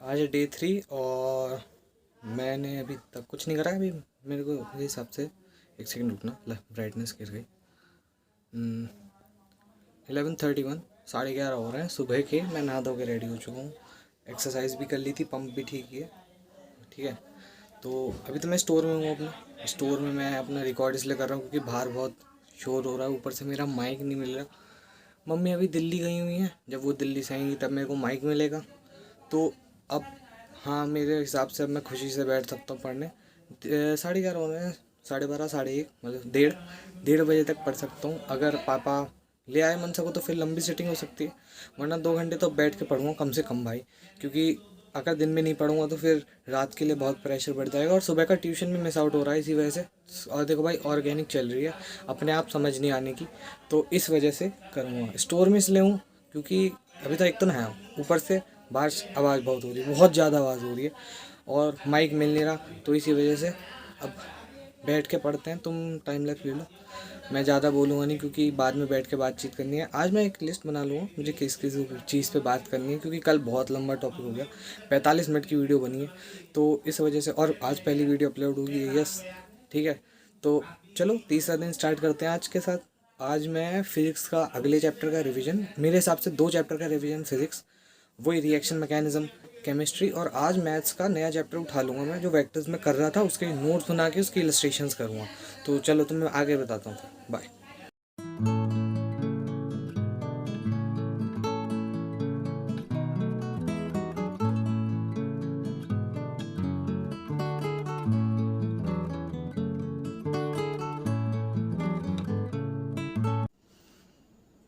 आज है डे 3 और मैंने अभी तक कुछ नहीं करा है। अभी मेरे को मेरे हिसाब से 1 सेकंड रुकना, ब्राइटनेस गिर गई। 11:31, 11:30 हो रहे हैं सुबह के। मैं नहा धो के रेडी हो चुका हूँ, एक्सरसाइज भी कर ली थी, पंप भी ठीक है। ठीक है, तो अभी तो मैं स्टोर में हूँ। अपने स्टोर में मैं अपना रिकॉर्ड इसलिए कर रहा हूँ क्योंकि बाहर बहुत शोर हो रहा है, ऊपर से मेरा माइक नहीं मिल रहा। मम्मी अभी दिल्ली गई हुई हैं, जब वो दिल्ली से आएंगी तब मेरे को माइक मिलेगा। तो अब हाँ, मेरे हिसाब से अब मैं खुशी से बैठ सकता हूँ पढ़ने। 11:30 हो रहे हैं, 12:30, 1:30, मतलब डेढ़ डेढ़ बजे तक पढ़ सकता हूँ। अगर पापा ले आए मनसा को तो फिर लंबी सीटिंग हो सकती है, वरना 2 घंटे तो बैठ के पढ़ूँगा कम से कम भाई। क्योंकि अगर दिन में नहीं पढ़ूंगा तो फिर रात के लिए बहुत प्रेशर बढ़ जाएगा, और सुबह का ट्यूशन भी मिस आउट हो रहा है इसी वजह से। और देखो भाई, ऑर्गेनिक चल रही है, अपने आप समझ नहीं आने की, तो इस वजह से करूँगा। स्टोर में इसलिए हूँ क्योंकि अभी तो एक तो नया हूँ, ऊपर से बाहर आवाज़ बहुत हो रही है, बहुत ज़्यादा आवाज़ हो रही है, और माइक मिल नहीं रहा, तो इसी वजह से अब बैठ के पढ़ते हैं। तुम टाइम लैप्स ले लो, मैं ज़्यादा बोलूँगा नहीं क्योंकि बाद में बैठ के बातचीत करनी है। आज मैं एक लिस्ट बना लूँगा मुझे किस किस चीज़ पे बात करनी है, क्योंकि कल बहुत लंबा टॉपिक हो गया, 45 मिनट की वीडियो बनी है, तो इस वजह से। और आज पहली वीडियो अपलोड होगी, यस, ठीक है। तो चलो तीसरा दिन स्टार्ट करते हैं आज के साथ। आज मैं फिज़िक्स का अगले चैप्टर का रिवीजन, मेरे हिसाब से 2 चैप्टर का रिवीजन फिज़िक्स, वही रिएक्शन मैकेनिज्म, केमिस्ट्री, और आज मैथ्स का नया चैप्टर उठा लूँगा मैं, जो वेक्टर्स में कर रहा था उसके नोट्स बना के उसकी इलस्ट्रेशंस करूँगा। तो चलो तुम्हें आगे बताता हूँ, फिर बाय।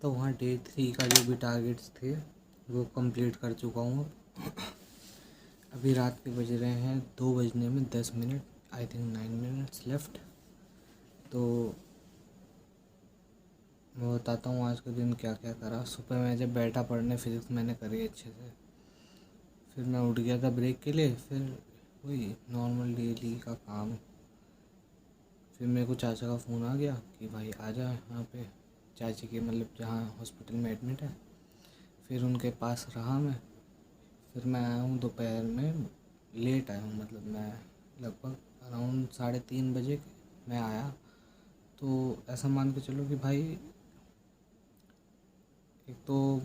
तो वहाँ डे 3 का जो भी टारगेट्स थे वो कंप्लीट कर चुका हूँ। अभी रात के बज रहे हैं 2:10, आई थिंक 9 मिनट्स लेफ्ट। तो मैं बताता हूँ आज के दिन क्या क्या करा। सुबह मैं जब बैठा पढ़ने, फिज़िक्स मैंने करी अच्छे से, फिर मैं उठ गया था ब्रेक के लिए, फिर वही नॉर्मल डेली का काम। फिर मेरे को चाचा का फ़ोन आ गया कि भाई आ जा यहाँ पे, चाची के मतलब जहाँ हॉस्पिटल में एडमिट है। फिर उनके पास रहा मैं। फिर मैं आया हूँ दोपहर में, लेट आया हूँ, मतलब मैं लगभग अराउंड 3:30 बजे मैं आया। तो ऐसा मान के चलो कि भाई एक तो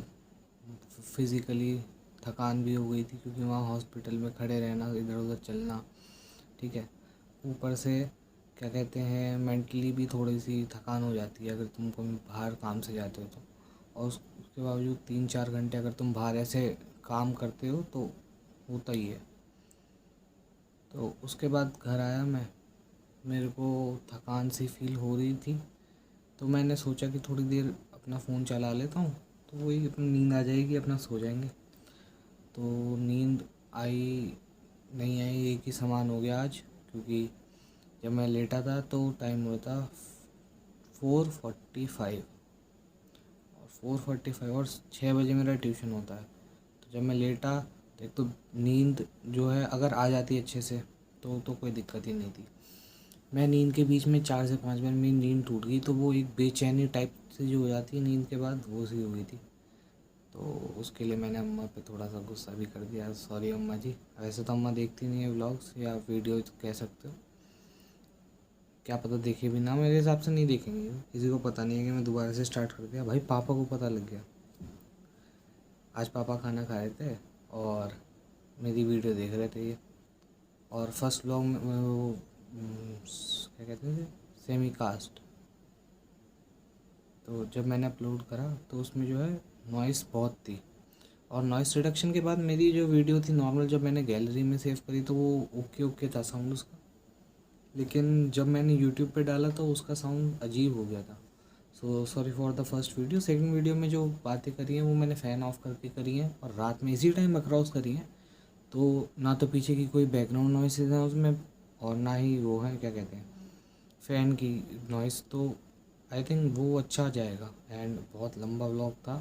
फिज़िकली थकान भी हो गई थी, क्योंकि वहाँ हॉस्पिटल में खड़े रहना, इधर उधर चलना, ठीक है। ऊपर से क्या कहते हैं, मेंटली भी थोड़ी सी थकान हो जाती है अगर तुम कभी बाहर काम से जाते हो तो। और उसके बावजूद 3-4 घंटे अगर तुम बाहर ऐसे काम करते हो तो होता ही है। तो उसके बाद घर आया मैं, मेरे को थकान सी फील हो रही थी, तो मैंने सोचा कि थोड़ी देर अपना फ़ोन चला लेता हूँ, तो वही अपनी नींद आ जाएगी, अपना सो जाएंगे। तो नींद आई नहीं आई एक ही समान हो गया आज, क्योंकि जब मैं लेटा था तो टाइम हुआ था 4:45, और 4:45 और 6 बजे मेरा ट्यूशन होता है। तो जब मैं लेटा तो एक तो नींद जो है अगर आ जाती अच्छे से तो कोई दिक्कत ही नहीं थी। मैं नींद के बीच में 4 से 5 मिनट में नींद टूट गई, तो वो एक बेचैनी टाइप से जो हो जाती है नींद के बाद, वो सी हो गई थी। तो उसके लिए मैंने अम्मा पे थोड़ा सा गुस्सा भी कर दिया, सॉरी अम्मा जी। वैसे तो अम्मा देखती नहीं है व्लॉग्स या वीडियो कह सकते हो, क्या पता देखे भी ना, मेरे हिसाब से नहीं देखेंगे, किसी को पता नहीं है कि मैं दोबारा से स्टार्ट कर दिया। भाई पापा को पता लग गया। आज पापा खाना खा रहे थे और मेरी वीडियो देख रहे थे ये, और फर्स्ट व्लॉग में वो क्या कहते हैं, सेमी कास्ट। तो जब मैंने अपलोड करा तो उसमें जो है नॉइस बहुत थी, और नॉइस रिडक्शन के बाद मेरी जो वीडियो थी नॉर्मल, जब मैंने गैलरी में सेव करी तो वो ओके ओके था साउंड उसका। लेकिन जब मैंने यूट्यूब पे डाला तो उसका साउंड अजीब हो गया था। So sorry for the first video. Second video में जो बातें करी हैं वो मैंने फ़ैन ऑफ करके करी हैं, और रात में इसी टाइम अक्रॉस करी हैं। तो ना तो पीछे की कोई बैकग्राउंड नॉइसेज हैं उसमें, और ना ही वो है क्या कहते हैं, फ़ैन की नॉइस। तो आई थिंक वो अच्छा जाएगा। एंड बहुत लंबा व्लॉग था,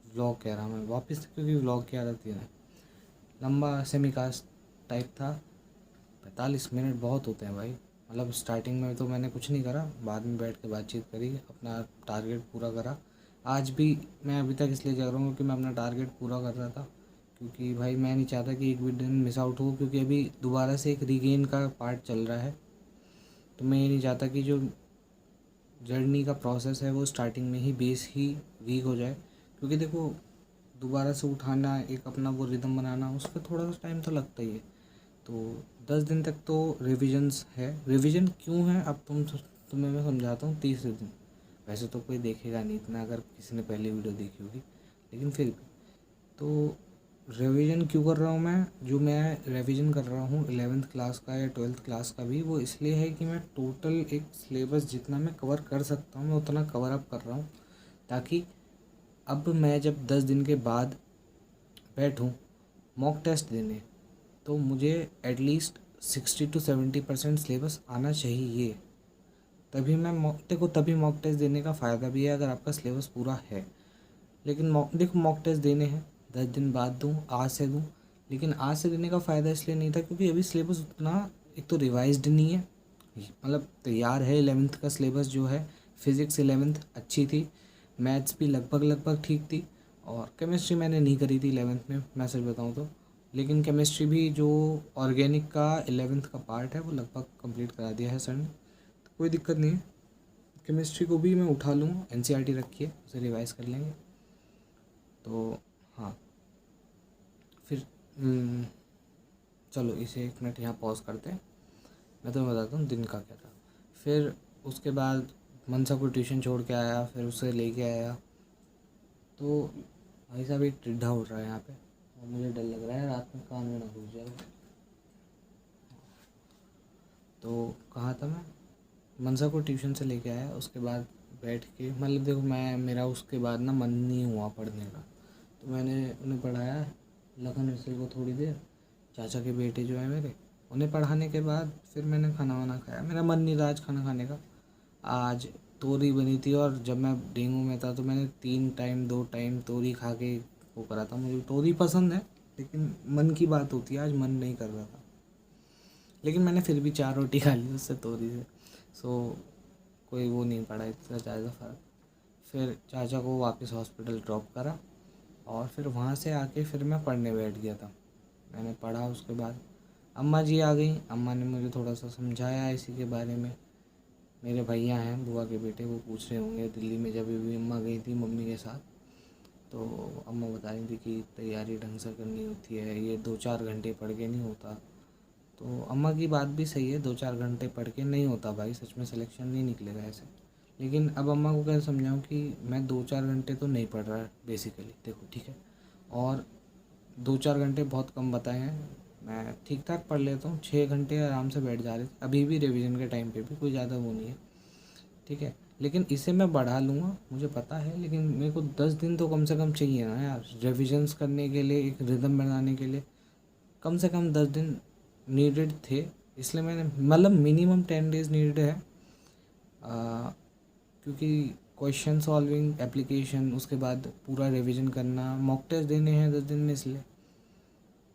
व्लॉग कह रहा मैं वापस, क्योंकि व्लॉग की आदत थी ना, लंबा सेमी कास्ट टाइप था। 45 मिनट बहुत होते हैं भाई। मतलब स्टार्टिंग में तो मैंने कुछ नहीं करा, बाद में बैठ के बातचीत करी, अपना टारगेट पूरा करा। आज भी मैं अभी तक इसलिए जा रहा हूँ कि मैं अपना टारगेट पूरा कर रहा था, क्योंकि भाई मैं नहीं चाहता कि एक भी दिन मिस आउट हो, क्योंकि अभी दोबारा से एक रीगेन का पार्ट चल रहा है। तो मैं ये नहीं चाहता कि जो जर्नी का प्रोसेस है वो स्टार्टिंग में ही बेस ही वीक हो जाए, क्योंकि देखो दोबारा से उठाना, एक अपना वो रिदम बनाना, उस पर थोड़ा सा टाइम तो लगता ही है। तो 10 दिन तक तो रिविजन्स है। रिवीजन क्यों है अब तुम्हें मैं समझाता हूँ। तीसरे दिन वैसे तो कोई देखेगा नहीं इतना, अगर किसी ने पहली वीडियो देखी होगी, लेकिन फिर भी तो रिवीजन क्यों कर रहा हूँ मैं। जो मैं रिवीजन कर रहा हूँ 11th क्लास का या 12th क्लास का भी, वो इसलिए है कि मैं टोटल एक सिलेबस जितना मैं कवर कर सकता हूँ मैं उतना कवर अप कर रहा हूँ, ताकि अब मैं जब 10 दिन के बाद बैठूँ मॉक टेस्ट देने, तो मुझे एटलीस्ट 60 to 70% सिलेबस आना चाहिए। तभी मैं देखो तभी मॉक टेस्ट देने का फ़ायदा भी है अगर आपका सिलेबस पूरा है। लेकिन देखो मॉक टेस्ट देने हैं 10 दिन बाद दूँ, आज से दूँ, लेकिन आज से देने का फ़ायदा इसलिए नहीं था क्योंकि अभी सिलेबस उतना एक तो रिवाइज्ड नहीं है, मतलब तैयार है। 11th का सिलेबस जो है, फिज़िक्स 11th अच्छी थी, मैथ्स भी लगभग लगभग ठीक थी, और केमिस्ट्री मैंने नहीं करी थी 11th में, मैं सच बताऊँ तो। लेकिन केमिस्ट्री भी जो ऑर्गेनिक का 11th का पार्ट है वो लगभग कंप्लीट करा दिया है सर ने, तो कोई दिक्कत नहीं है। केमिस्ट्री को भी मैं उठा लूँगा, एनसीईआरटी रखी है, उसे रिवाइज़ कर लेंगे। तो हाँ, फिर चलो इसे 1 मिनट यहाँ पॉज करते हैं, मैं तुम्हें बताता हूँ दिन का क्या था। फिर उसके बाद मनसा को ट्यूशन छोड़ के आया, फिर उसे लेके आया, तो भाई साहब एक टिड्ढा उड़ रहा है यहाँ पे और मुझे डर लग रहा है रात में कान में ना घुस जाए। तो कहाँ था मैं, मनसा को ट्यूशन से लेके आया, उसके बाद बैठ के मतलब देखो मेरा उसके बाद ना मन नहीं हुआ पढ़ने का, तो मैंने उन्हें पढ़ाया लखन मिसल को थोड़ी देर, चाचा के बेटे जो है मेरे, उन्हें पढ़ाने के बाद फिर मैंने खाना वाना खाया। मेरा मन नहीं था आज खाना खाने का, आज तोरी बनी थी, और जब मैं डेंगू में था तो मैंने 2 टाइम तोरी खा के वो करा था। मुझे तोरी पसंद है, लेकिन मन की बात होती है, आज मन नहीं कर रहा था, लेकिन मैंने फिर भी 4 रोटी खा ली उससे तोरी से। सो कोई वो नहीं पड़ा इतना ज़्यादा फ़र्क। फिर चाचा को वापस हॉस्पिटल ड्रॉप करा, और फिर वहाँ से आके फिर मैं पढ़ने बैठ गया था। मैंने पढ़ा, उसके बाद अम्मा जी आ गई, अम्मा ने मुझे थोड़ा सा समझाया इसी के बारे में। मेरे भैया हैं बुआ के बेटे, वो पूछ रहे होंगे दिल्ली में जब भी अम्मा गई थी मम्मी के साथ, तो अम्मा बता रही थी कि तैयारी ढंग से करनी होती है, ये 2-4 घंटे पढ़ के नहीं होता। तो अम्मा की बात भी सही है, 2-4 घंटे पढ़ के नहीं होता भाई, सच में सिलेक्शन नहीं निकलेगा ऐसे। लेकिन अब अम्मा को कैसे समझाऊँ कि मैं 2-4 घंटे तो नहीं पढ़ रहा बेसिकली, देखो ठीक है, और 2-4 घंटे बहुत कम बताए हैं, मैं ठीक ठाक पढ़ लेता हूँ, 6 घंटे आराम से बैठ जा रहे थे अभी भी, रिवीजन के टाइम पे भी कोई ज़्यादा वो नहीं है, ठीक है। लेकिन इसे मैं बढ़ा लूँगा मुझे पता है, लेकिन मेरे को 10 दिन तो कम से कम चाहिए ना यार, रिविजन्स करने के लिए, एक रिदम बनाने के लिए कम से कम 10 दिन नीडेड थे। इसलिए मैंने मतलब मिनिमम 10 डेज़ नीडेड है, क्योंकि क्वेश्चन सॉल्विंग एप्लीकेशन, उसके बाद पूरा रिवीजन करना, मॉक टेस्ट देने हैं 10 दिन में, इसलिए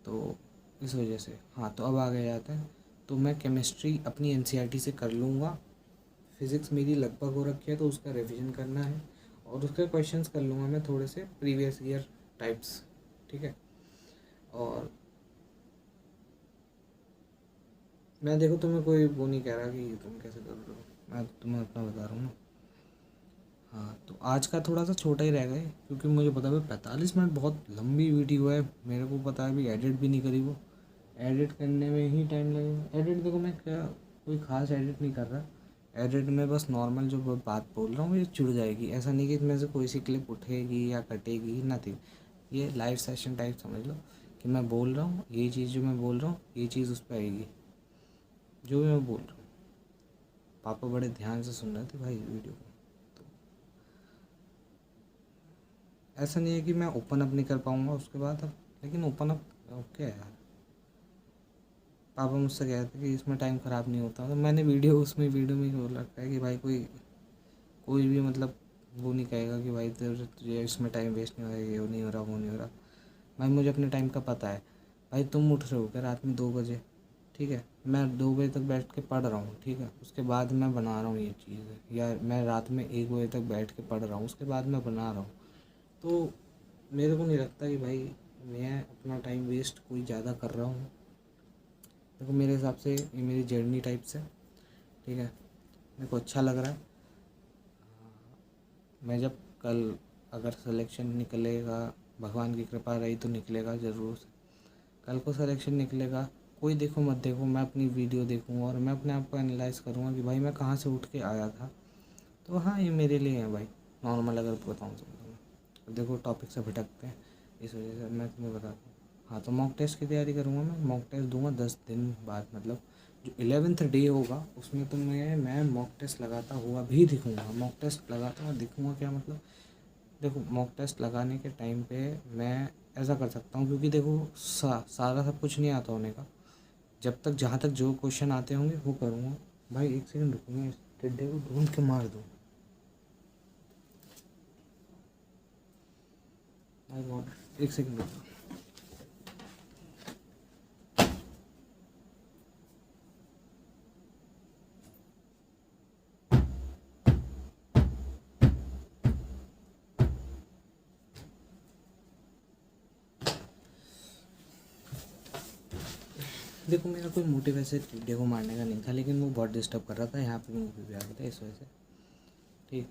तो इस वजह से। हाँ, तो अब आगे जाते हैं। तो मैं केमिस्ट्री अपनी एनसीईआरटी से कर लूँगा, फिज़िक्स मेरी लगभग हो रखी है तो उसका रिवीजन करना है, और उसके क्वेश्चंस कर लूँगा मैं थोड़े से प्रीवियस ईयर टाइप्स, ठीक है। और मैं देखो तुम्हें कोई वो नहीं कह रहा कि तुम कैसे कर रहे हो, मैं तुम्हें अपना बता रहा हूँ ना। हाँ, तो आज का थोड़ा सा छोटा ही रह गए, क्योंकि मुझे पता है 45 मिनट बहुत लंबी वीडियो है, मेरे को पता है अभी एडिट भी नहीं करी, वो एडिट करने में ही टाइम लगेगा। एडिट देखो मैं क्या कोई ख़ास एडिट नहीं कर रहा, एडिट में बस नॉर्मल जो बात बोल रहा हूँ ये जुड़ जाएगी, ऐसा नहीं कि इसमें से कोई सी क्लिप उठेगी या कटेगी, नथिंग। ये लाइव सेशन टाइप समझ लो कि मैं बोल रहा हूँ ये चीज़, जो मैं बोल रहा हूँ ये चीज़ उस पर आएगी, जो भी मैं बोल रहा हूँ। पापा बड़े ध्यान से सुन रहे थे भाई वीडियो को, तो ऐसा नहीं है कि मैं ओपन अप नहीं कर पाऊँगा उसके बाद अब, लेकिन ओपन अप ओके यार। पापा मुझसे कह रहे थे कि इसमें टाइम ख़राब नहीं होता, तो मैंने वीडियो में बोल रखा है कि भाई कोई भी मतलब वो नहीं कहेगा कि भाई तुझे इसमें टाइम वेस्ट नहीं हो रहा, ये नहीं हो रहा, वो नहीं हो रहा। भाई मुझे अपने टाइम का पता है। भाई तुम उठ रहे हो क्या रात में 2 बजे, ठीक है, मैं 2 बजे तक बैठ के पढ़ रहा हूँ, ठीक है, उसके बाद मैं बना रहा हूँ ये चीज़, या मैं रात में 1 बजे तक बैठ के पढ़ रहा हूँ, उसके बाद मैं बना रहा हूँ। तो मेरे को नहीं लगता कि भाई मैं अपना टाइम वेस्ट कोई ज़्यादा कर रहा हूँ। देखो मेरे हिसाब से ये मेरी जर्नी टाइप्स है, ठीक है, मेरे को अच्छा लग रहा है। मैं जब कल अगर सिलेक्शन निकलेगा, भगवान की कृपा रही तो निकलेगा ज़रूर से, कल को सिलेक्शन निकलेगा, कोई देखो मत देखो, मैं अपनी वीडियो देखूँगा और मैं अपने आप को एनालाइज़ करूँगा कि भाई मैं कहाँ से उठ के आया था। तो हाँ, ये मेरे लिए है भाई, नॉर्मल अगर बताऊँ तो मैं। देखो टॉपिक से भटकते हैं, इस वजह से मैं तुम्हें बताता हूँ। हाँ, तो मॉक टेस्ट की तैयारी करूँगा मैं, मॉक टेस्ट दूंगा 10 दिन बाद, मतलब जो 11th डे होगा उसमें तो मैं मॉक टेस्ट लगाता हुआ भी दिखूँगा। मॉक टेस्ट लगाता हुआ दिखूँगा क्या मतलब, देखो मॉक टेस्ट लगाने के टाइम पे मैं ऐसा कर सकता हूँ, क्योंकि देखो सारा सब कुछ नहीं आता होने का, जब तक जहाँ तक जो क्वेश्चन आते होंगे वो करूँगा। भाई एक सेकंड रुकूँगा, इस टिड्डे को ढूंढ के मार दूँ। भाई बहुत, एक सेकंड रुको। देखो मेरा कोई मोटिव ऐसे टिड्डे को मारने का नहीं था, लेकिन वो बहुत डिस्टर्ब कर रहा था, यहाँ पे मूवी भी आ गया था इस वजह से, ठीक।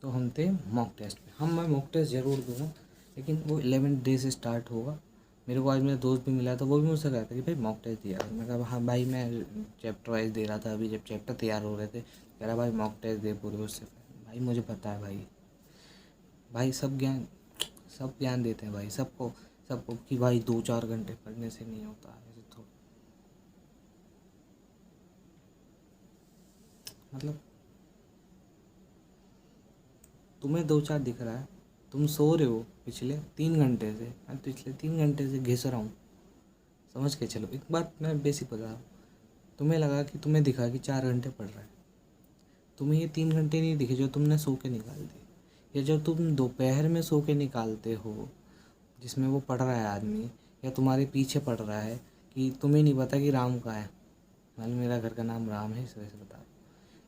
तो हम थे मॉक टेस्ट पे, मैं मॉक टेस्ट ज़रूर दूंगा, लेकिन वो 11 डे से स्टार्ट होगा। मेरे को आज मेरा दोस्त भी मिला था, वो भी मुझसे कहा था कि भाई मॉक टेस्ट दिया। मैं कहा हाँ भाई, मैं चैप्टर वाइज दे रहा था, अभी जब चैप्टर तैयार हो रहे थे, कह रहा भाई मॉक टेस्ट दे पूरे उससे। भाई मुझे पता है भाई, सब ज्ञान देते हैं भाई सबको, कि भाई 2-4 घंटे पढ़ने से नहीं होता है ऐसे तो, मतलब तुम्हें 2-4 दिख रहा है, तुम सो रहे हो पिछले 3 घंटे से, मैं पिछले 3 घंटे से घिस रहा हूँ, समझ के चलो। एक बात मैं बेसिक बता रहा हूँ, तुम्हें लगा कि तुम्हें दिखा कि 4 घंटे पढ़ रहा है, तुम्हें ये 3 घंटे नहीं दिखे जो तुमने सो के निकाल दिए, या जो तुम दोपहर में सो के निकालते हो, जिसमें वो पढ़ रहा है आदमी, या तुम्हारे पीछे पढ़ रहा है, कि तुम्हें नहीं पता कि राम कहाँ है। मान लो मेरा घर का नाम राम है, इस वजह से बता रहा हूँ,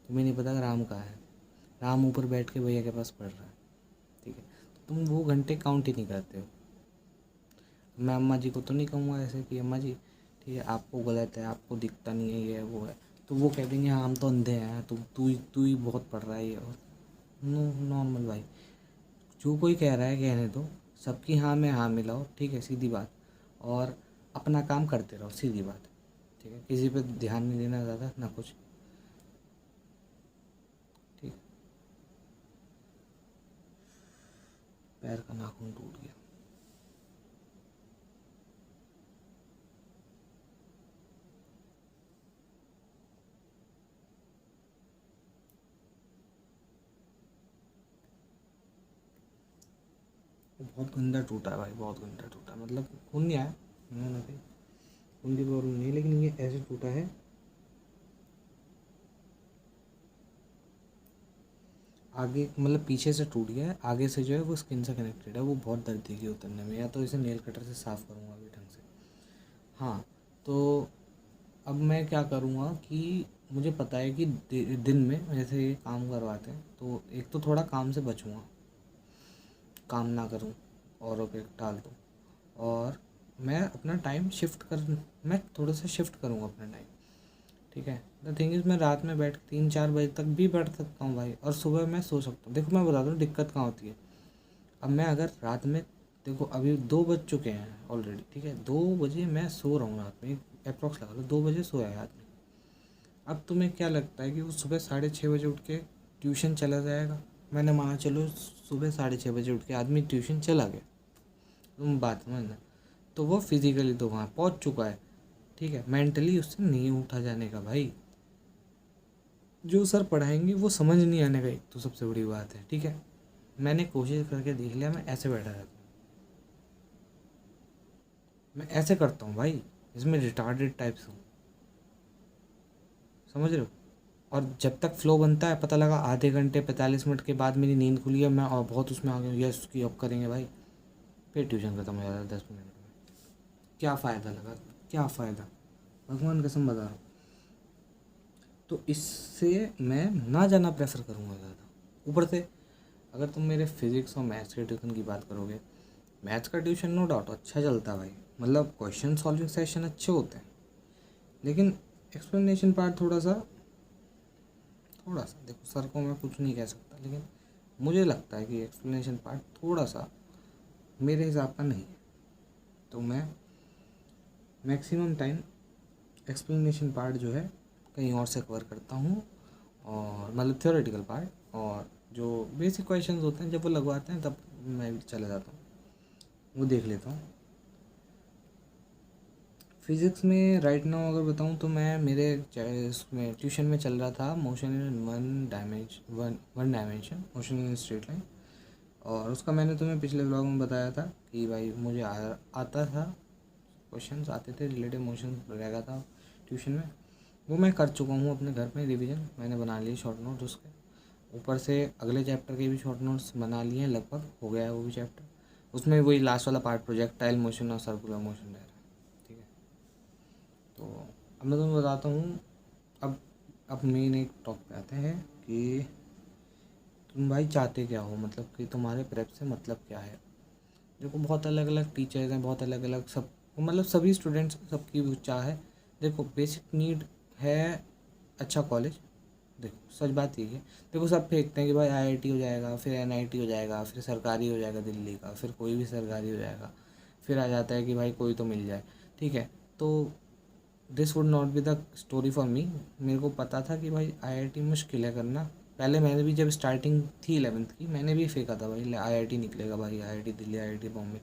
तुम्हें नहीं पता कि राम कहाँ है, राम ऊपर बैठ के भैया के पास पढ़ रहा है, ठीक है, तो तुम वो घंटे काउंट ही नहीं करते हो। मैं अम्मा जी को तो नहीं कहूँगा ऐसे कि अम्मा जी ठीक है आपको गलत है, आपको दिखता नहीं है, ये है वो है, तो वो कह देंगे हाँ हम तो अंधे हैं, तू ही बहुत पढ़ रहा है ये और नॉर्मल भाई, जो कोई कह रहा है कहने दो, सबकी हाँ में हाँ मिलाओ, ठीक है, सीधी बात, और अपना काम करते रहो, सीधी बात, ठीक है, किसी पे ध्यान नहीं देना ज़्यादा ना कुछ, ठीक। पैर का नाखून टूट गया। बहुत गंदा टूटा है भाई, बहुत गंदा टूटा, मतलब खून नहीं आया, उन्होंने कही खून की प्रॉब्लम नहीं है, लेकिन ये ऐसे टूटा है, आगे मतलब पीछे से टूट गया है, आगे से जो है वो स्किन से कनेक्टेड है, वो बहुत दर्द देगी उतरने में, या तो इसे नेल कटर से साफ़ करूँगा अभी ढंग से। हाँ, तो अब मैं क्या करूँगा कि मुझे पता है कि दिन में जैसे ये काम करवाते हैं, तो एक तो थोड़ा काम से बचूँगा, काम ना करूँ, औरों पे टाल दूँ, और मैं अपना टाइम मैं थोड़ा सा शिफ्ट करूँगा अपना टाइम, ठीक है। द थिंग इज़ मैं रात में बैठ 3-4 बजे तक भी बैठ सकता हूँ भाई, और सुबह मैं सो सकता हूँ। देखो मैं बताता हूँ दिक्कत कहाँ होती है। अब मैं अगर रात में, देखो अभी 2 बज चुके हैं ऑलरेडी, ठीक है, 2 बजे मैं सो रहा हूँ रात में, अप्रॉक्स लगा लो 2 बजे सोया है आदमी। अब तुम्हें क्या लगता है कि वो सुबह 6:30 बजे उठ के ट्यूशन चला जाएगा? मैंने माना चलो सुबह 6:30 बजे उठ के आदमी ट्यूशन चला गया, तुम बात समझना, तो वो फिजिकली तो वहाँ पहुँच चुका है, ठीक है, मेंटली उससे नहीं उठा जाने का भाई, जो सर पढ़ाएंगे वो समझ नहीं आने का, एक तो सबसे बड़ी बात है, ठीक है। मैंने कोशिश करके देख लिया, मैं ऐसे बैठा रहता हूँ, मैं ऐसे करता हूँ भाई, इसमें रिटार्डेड टाइप्स हूँ, समझ रहे हो। और जब तक फ्लो बनता है, पता लगा आधे घंटे 45 मिनट के बाद मेरी नींद खुली है, मैं और बहुत उसमें आ गया, यस की अब करेंगे भाई, फिर ट्यूशन खत्म हो जाता है 10 मिनट में। क्या फ़ायदा लगा, क्या फ़ायदा, भगवान कसम बता रहा हूँ। तो इससे मैं ना जाना प्रेफर करूँगा ज़्यादा। ऊपर से अगर तुम मेरे फिज़िक्स और मैथ्स के ट्यूशन की बात करोगे, मैथ्स का ट्यूशन नो डाउट अच्छा चलता है भाई, मतलब क्वेश्चन सॉल्विंग सेशन अच्छे होते हैं, लेकिन एक्सप्लेनेशन पार्ट थोड़ा सा देखो, सर को मैं कुछ नहीं कह सकता, लेकिन मुझे लगता है कि एक्सप्लेनेशन पार्ट थोड़ा सा मेरे हिसाब का नहीं है। तो मैं मैक्सिमम टाइम एक्सप्लेनेशन पार्ट जो है कहीं और से कवर करता हूँ, और मतलब थ्योरेटिकल पार्ट, और जो बेसिक क्वेश्चंस होते हैं जब वो लगवाते हैं तब मैं चला जाता हूँ, वो देख लेता हूँ। फिज़िक्स में राइट नाउ अगर बताऊँ तो मैं मेरे इसमें ट्यूशन में चल रहा था motion in one dimension, motion in straight line, और उसका मैंने तुम्हें पिछले व्लॉग में बताया था कि भाई मुझे आता था, क्वेश्चंस आते थे रिलेटेड मोशन रहेगा था ट्यूशन में, वो मैं कर चुका हूँ अपने घर में रिवीजन, मैंने बना लिए शॉर्ट नोट्स उसके ऊपर से, अगले चैप्टर के भी शॉर्ट नोट्स बना लिए हैं, लगभग हो गया है वो भी चैप्टर। उसमें वही लास्ट वाला पार्ट प्रोजेक्टाइल मोशन और सर्कुलर मोशन रह रहा है, ठीक है। तो अब मैं तुम्हें बताता हूँ, अब मेन एक टॉपिक पे आते हैं कि तुम भाई चाहते क्या हो, मतलब कि तुम्हारे प्रेप से मतलब क्या है। देखो बहुत अलग अलग टीचर्स हैं, बहुत अलग अलग सब, मतलब सभी स्टूडेंट्स सबकी वो चाह है। देखो बेसिक नीड है अच्छा कॉलेज। देखो सच बात ये है, देखो सब फेंकते हैं कि भाई आईआईटी हो जाएगा, फिर एनआईटी हो जाएगा, फिर सरकारी हो जाएगा दिल्ली का, फिर कोई भी सरकारी हो जाएगा, फिर आ जाता है कि भाई कोई तो मिल जाए, ठीक है। तो this would not be the story for me. मेरे को पता था कि भाई आईआईटी मुश्किल है करना। पहले मैंने भी जब स्टार्टिंग थी 11th की, मैंने भी फेंका था भाई आईआईटी निकलेगा, भाई आईआईटी दिल्ली, आईआईटी बॉम्बे।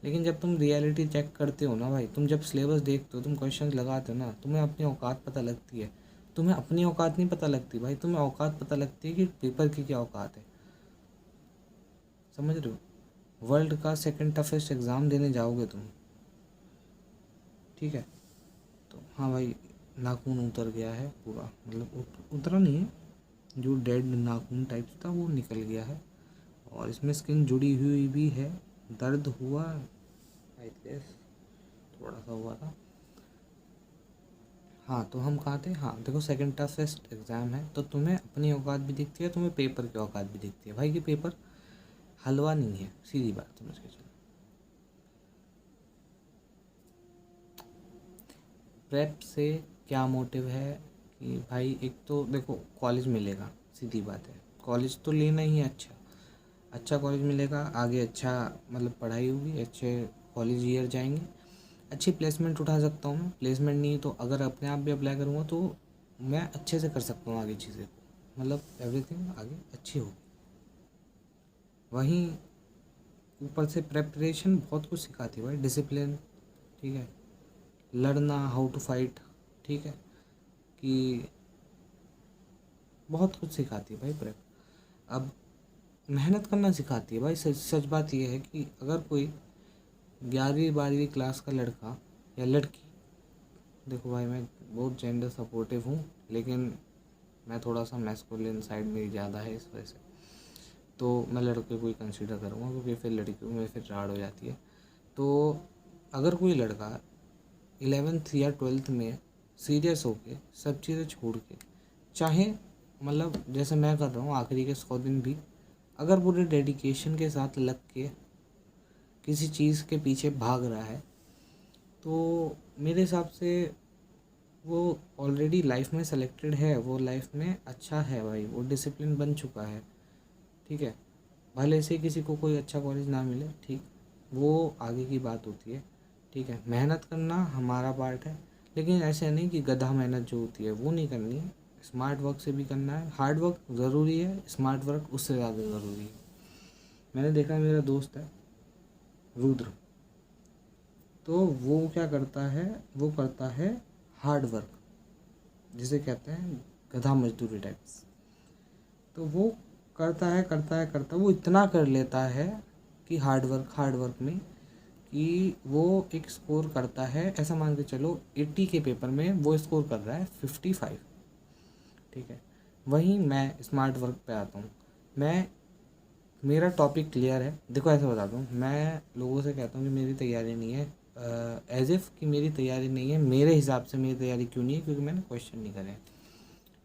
लेकिन जब तुम रियलिटी चेक करते हो ना भाई, तुम जब सिलेबस देखते हो, तुम क्वेश्चन लगाते हो ना, तुम्हें अपनी औकात पता लगती है। तुम्हें अपनी औकात नहीं पता लगती भाई, तुम्हें औकात पता लगती है कि पेपर की क्या औकात है। समझ रहे हो, वर्ल्ड का सेकंड टफेस्ट एग्ज़ाम देने जाओगे तुम, ठीक है। तो हाँ भाई, नाखून उतर गया है पूरा, मतलब उतरा नहीं है, जो डेड नाखून टाइप था वो निकल गया है, और इसमें स्किन जुड़ी हुई भी है। दर्द हुआ आई गेस, थोड़ा सा हुआ था। हाँ तो हम कहाँ थे, हाँ देखो सेकंड टफेस्ट एग्ज़ाम है, तो तुम्हें अपनी औकात भी दिखती है, तुम्हें पेपर की औकात भी दिखती है भाई, कि पेपर हलवा नहीं है, सीधी बात समझ के चलो। प्रेप से क्या मोटिव है कि भाई एक तो देखो कॉलेज मिलेगा, सीधी बात है, कॉलेज तो लेना ही है, अच्छा अच्छा कॉलेज मिलेगा, आगे अच्छा मतलब पढ़ाई होगी, अच्छे कॉलेज ईयर जाएंगे, अच्छी प्लेसमेंट उठा सकता हूँ मैं। प्लेसमेंट नहीं तो अगर अपने आप भी अप्लाई करूँगा तो मैं अच्छे से कर सकता हूँ आगे चीज़ें, मतलब एवरीथिंग आगे अच्छी होगी। वहीं ऊपर से प्रेपरेशन बहुत कुछ सिखाती है भाई, डिसिप्लिन, ठीक है, लड़ना, हाउ टू फाइट, ठीक है, कि बहुत कुछ सिखाती है भाई प्रेप। अब मेहनत करना सिखाती है भाई, सच सच बात यह है कि अगर कोई 11वीं 12वीं क्लास का लड़का या लड़की, देखो भाई मैं बहुत जेंडर सपोर्टिव हूँ, लेकिन मैं थोड़ा सा मैस्कुलिन साइड मेरी ज़्यादा है, इस वजह से तो मैं लड़के को ही कंसिडर करूँगा, क्योंकि फिर लड़कियों में फिर राड़ हो जाती है। तो अगर कोई लड़का 11th या 12th में सीरियस होके सब चीज़ें छोड़ के, चाहे मतलब जैसे मैं कर रहा हूँ आखिरी के 100 दिन भी, अगर पूरे डेडिकेशन के साथ लग के किसी चीज़ के पीछे भाग रहा है, तो मेरे हिसाब से वो ऑलरेडी लाइफ में सेलेक्टेड है, वो लाइफ में अच्छा है भाई, वो डिसिप्लिन बन चुका है, ठीक है। भले से किसी को कोई अच्छा कॉलेज ना मिले, ठीक, वो आगे की बात होती है, ठीक है। मेहनत करना हमारा पार्ट है, लेकिन ऐसे नहीं कि गधा मेहनत जो होती है वो नहीं करनी है, स्मार्ट वर्क से भी करना है। हार्ड वर्क ज़रूरी है, स्मार्ट वर्क उससे ज़्यादा ज़रूरी है। मैंने देखा, मेरा दोस्त है रुद्र, तो वो क्या करता है, वो करता है हार्ड वर्क, जिसे कहते हैं गधा मजदूरी टाइप्स। तो वो करता है, वो इतना कर लेता है कि हार्ड वर्क में, कि वो एक स्कोर करता है, ऐसा मान के चलो 80 के पेपर में वो स्कोर कर रहा है 55, ठीक है। वहीं मैं स्मार्ट वर्क पे आता हूँ, मैं मेरा टॉपिक क्लियर है। देखो ऐसा बताता हूँ, मैं लोगों से कहता हूँ कि मेरी तैयारी नहीं है, एज इफ़ कि मेरी तैयारी नहीं है, मेरे हिसाब से मेरी तैयारी क्यों नहीं है, क्योंकि मैंने क्वेश्चन नहीं करे,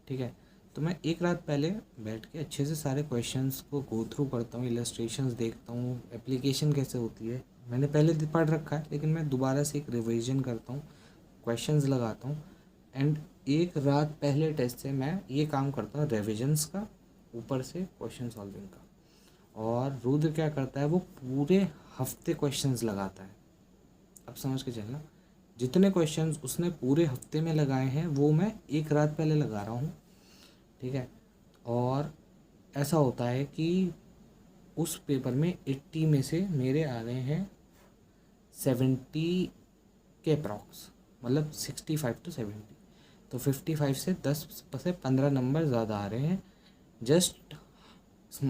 ठीक है। तो मैं एक रात पहले बैठ के अच्छे से सारे क्वेश्चंस को गो थ्रू करता हूँ, इलस्ट्रेशंस देखता हूँ, एप्लीकेशन कैसे होती है, मैंने पहले पढ़ रखा है, लेकिन मैं दोबारा से एक रिवीजन करता हूँ, क्वेश्चंस लगाता हूँ, एंड एक रात पहले टेस्ट से मैं ये काम करता हूँ रिविजन्स का, ऊपर से क्वेश्चन सॉल्विंग का। और रुद्र क्या करता है, वो पूरे हफ्ते क्वेश्चंस लगाता है। अब समझ के चलना, जितने क्वेश्चंस उसने पूरे हफ्ते में लगाए हैं वो मैं एक रात पहले लगा रहा हूँ, ठीक है। और ऐसा होता है कि उस पेपर में 80 में से मेरे आ रहे हैं 70 के अप्रॉक्स, मतलब 65 to 70। तो 55 से 10 से 15 नंबर ज़्यादा आ रहे हैं, just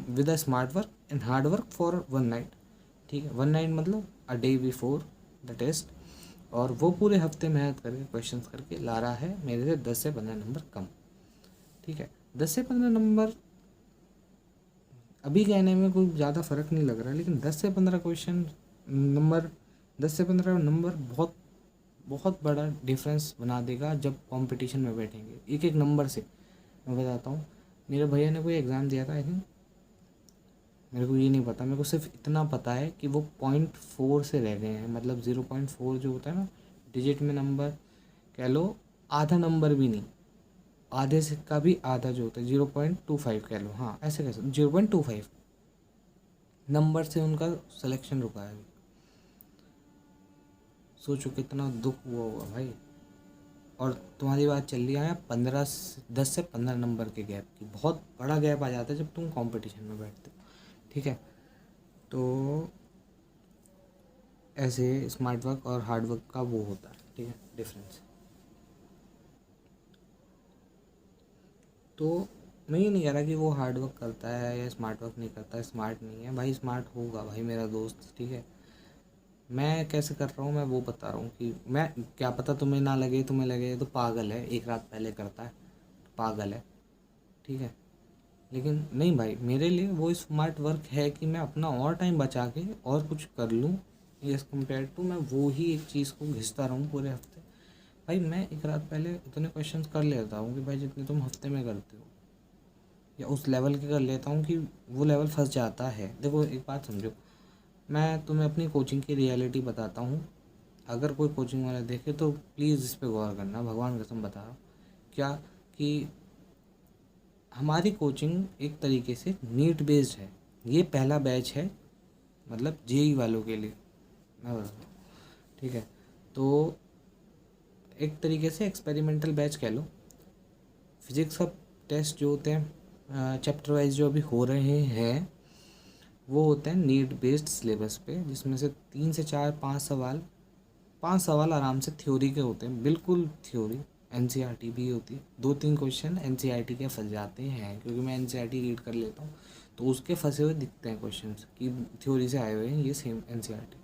with a smart work and hard work for one night, ठीक है। वन नाइट मतलब a day before the test, और वो पूरे हफ्ते मेहनत करके क्वेश्चंस करके ला रहा है मेरे से 10 से 15 नंबर कम, ठीक है। 10 से 15 नंबर अभी कहने में कोई ज़्यादा फ़र्क नहीं लग रहा है, लेकिन 10 से 15 क्वेश्चन नंबर, 10 से 15 नंबर बहुत बहुत बड़ा डिफरेंस बना देगा जब कंपटीशन में बैठेंगे एक एक नंबर से। मैं बताता हूँ, मेरे भैया ने कोई एग्ज़ाम दिया था, आई थिंक, मेरे को ये नहीं पता, मेरे को सिर्फ इतना पता है कि वो 0.4 से रह गए हैं, मतलब 0.4 जो होता है ना डिजिट में नंबर, कह लो आधा नंबर भी नहीं, आधे से का भी आधा जो होता है 0.25 कह लो, हाँ ऐसे कह सकते, 0.25 नंबर से उनका सिलेक्शन रुका है। सोचो कितना दुख हुआ होगा भाई। और तुम्हारी बात चल रही है 10 से 15 नंबर के गैप की, बहुत बड़ा गैप आ जाता है जब तुम कंपटीशन में बैठते हो, ठीक है। तो ऐसे स्मार्ट वर्क और हार्ड वर्क का वो होता है, ठीक है, डिफरेंस। तो मैं ये नहीं कह रहा कि वो हार्ड वर्क करता है या स्मार्ट वर्क नहीं करता है, स्मार्ट नहीं है भाई, स्मार्ट होगा भाई मेरा दोस्त, ठीक है। मैं कैसे कर रहा हूँ मैं वो बता रहा हूँ कि मैं, क्या पता तुम्हें ना लगे, तुम्हें लगे तो पागल है, एक रात पहले करता है, पागल है, ठीक है। लेकिन नहीं भाई, मेरे लिए वो स्मार्ट वर्क है कि मैं अपना और टाइम बचा के और कुछ कर लूँ, एज़ कम्पेयर टू मैं वो ही एक चीज़ को घिसता रहूँ पूरे हफ्ते। भाई मैं एक रात पहले उतने क्वेश्चंस कर लेता हूँ कि भाई जितने तुम हफ्ते में करते हो, या उस लेवल के कर लेता हूँ कि वो लेवल फंस जाता है। देखो एक बात समझो, मैं तुम्हें अपनी कोचिंग की रियलिटी बताता हूँ, अगर कोई कोचिंग वाला देखे तो प्लीज़ इस पर गौर करना, भगवान कसम बता रहा हूँ। क्या कि हमारी कोचिंग एक तरीके से नीट बेस्ड है, ये पहला बैच है, मतलब जेई वालों के लिए मैं बता रहा हूँ, ठीक है। तो एक तरीके से एक्सपेरिमेंटल बैच कह लो। फिजिक्स का टेस्ट जो होते हैं चैप्टर वाइज जो अभी हो रहे हैं, वो होते हैं नीट बेस्ड सिलेबस पे, जिसमें से 3 से 4 5 सवाल आराम से थ्योरी के होते हैं, बिल्कुल थ्योरी। एनसीईआरटी भी होती है, 2-3 क्वेश्चन एनसीईआरटी के फंस जाते हैं, क्योंकि मैं एनसीईआरटी रीड कर लेता हूँ, तो उसके फंसे हुए दिखते हैं क्वेश्चंस कि थ्योरी से आए हुए हैं, ये सेम एनसीईआरटी,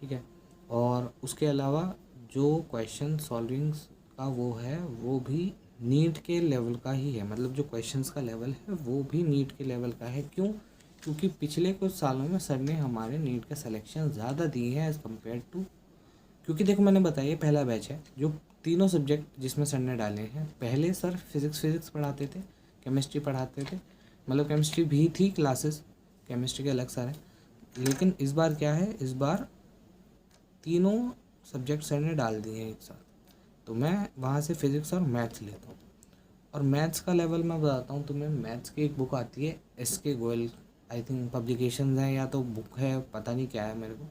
ठीक है। और उसके अलावा जो क्वेश्चन सॉल्विंग्स का वो है, वो भी नीट के लेवल का ही है, मतलब जो क्वेश्चंस का लेवल है वो भी नीट के लेवल का है। क्यों? क्योंकि पिछले कुछ सालों में सर ने हमारे नीट का सिलेक्शन ज़्यादा दिए हैं एज़ कम्पेयर टू, क्योंकि देखो मैंने बताया पहला बैच है जो तीनों सब्जेक्ट जिसमें सर ने डाले हैं। पहले सर फिज़िक्स पढ़ाते थे, केमिस्ट्री पढ़ाते थे, मतलब केमिस्ट्री भी थी क्लासेस, केमिस्ट्री के अलग सर हैं, लेकिन इस बार क्या है, इस बार तीनों सब्जेक्ट सर ने डाल दिए हैं एक साथ। तो मैं वहाँ से फिज़िक्स और मैथ्स लेता हूँ। और मैथ्स का लेवल मैं बताता हूँ तुम्हें, मैथ्स की एक बुक आती है एस के गोयल, आई थिंक पब्लिकेशन है या तो बुक है, पता नहीं क्या है मेरे को।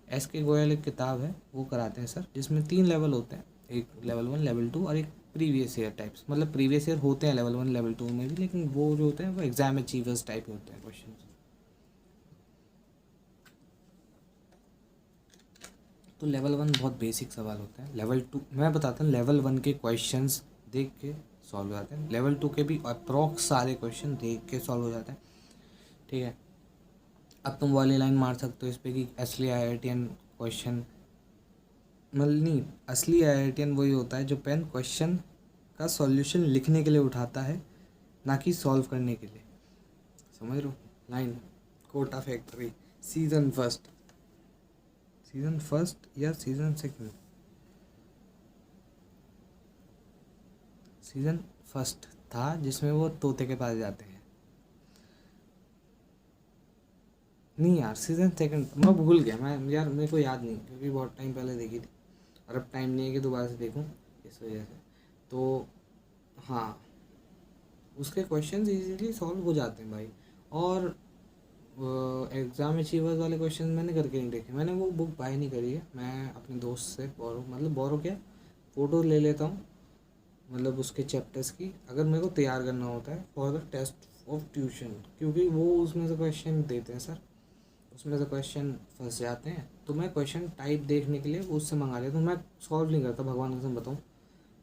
एस के गोयल एक किताब है, वो कराते हैं सर, जिसमें 3 लेवल होते हैं, एक लेवल 1, लेवल 2 और एक प्रीवियस ईयर टाइप्स। मतलब प्रीवियस ईयर होते हैं लेवल 1 लेवल 2 में भी, लेकिन वो जो होते हैं वो एग्जाम अचीवर्स टाइप के होते हैं क्वेश्चन। तो लेवल 1 बहुत बेसिक सवाल होते हैं, लेवल 2 मैं बताता हूँ, लेवल 1 के क्वेश्चंस देख के सॉल्व हो जाते हैं, लेवल 2 के भी अप्रॉक्स सारे क्वेश्चन देख के सॉल्व हो जाते हैं, ठीक है। अब तुम वाली लाइन मार सकते हो इस पर कि असली आईआईटीएन क्वेश्चन, मतलब नहीं, असली आईआईटीएन वही होता है जो पेन क्वेश्चन का सॉल्यूशन लिखने के लिए उठाता है, ना कि सॉल्व करने के लिए। समझ लो line, Kota factory, season first, season first या सीजन सेकंड, सीजन फर्स्ट था जिसमें वो तोते के पास जाते हैं। नहीं यार, सीज़न सेकंड मैं भूल गया, मैं यार मेरे को याद नहीं, क्योंकि बहुत टाइम पहले देखी थी और अब टाइम नहीं है कि दोबारा से देखूं, इस वजह से। तो हाँ, उसके क्वेश्चंस इजीली सॉल्व हो जाते हैं भाई। और एग्ज़ाम अचीवर्स वाले क्वेश्चन मैंने करके नहीं देखे, मैंने वो बुक बाय नहीं करी है, मैं अपने दोस्त से बोरो, मतलब बोरो क्या, फ़ोटो ले लेता हूँ, मतलब उसके चैप्टर्स की, अगर मेरे को तैयार करना होता है for the test of tuition, क्योंकि वो उसमें से क्वेश्चन देते हैं सर, उसमें से क्वेश्चन फंस जाते हैं, तो मैं क्वेश्चन टाइप देखने के लिए वो उससे मंगा लेता हूँ, मैं सॉल्व नहीं करता, भगवान कसम बताऊँ।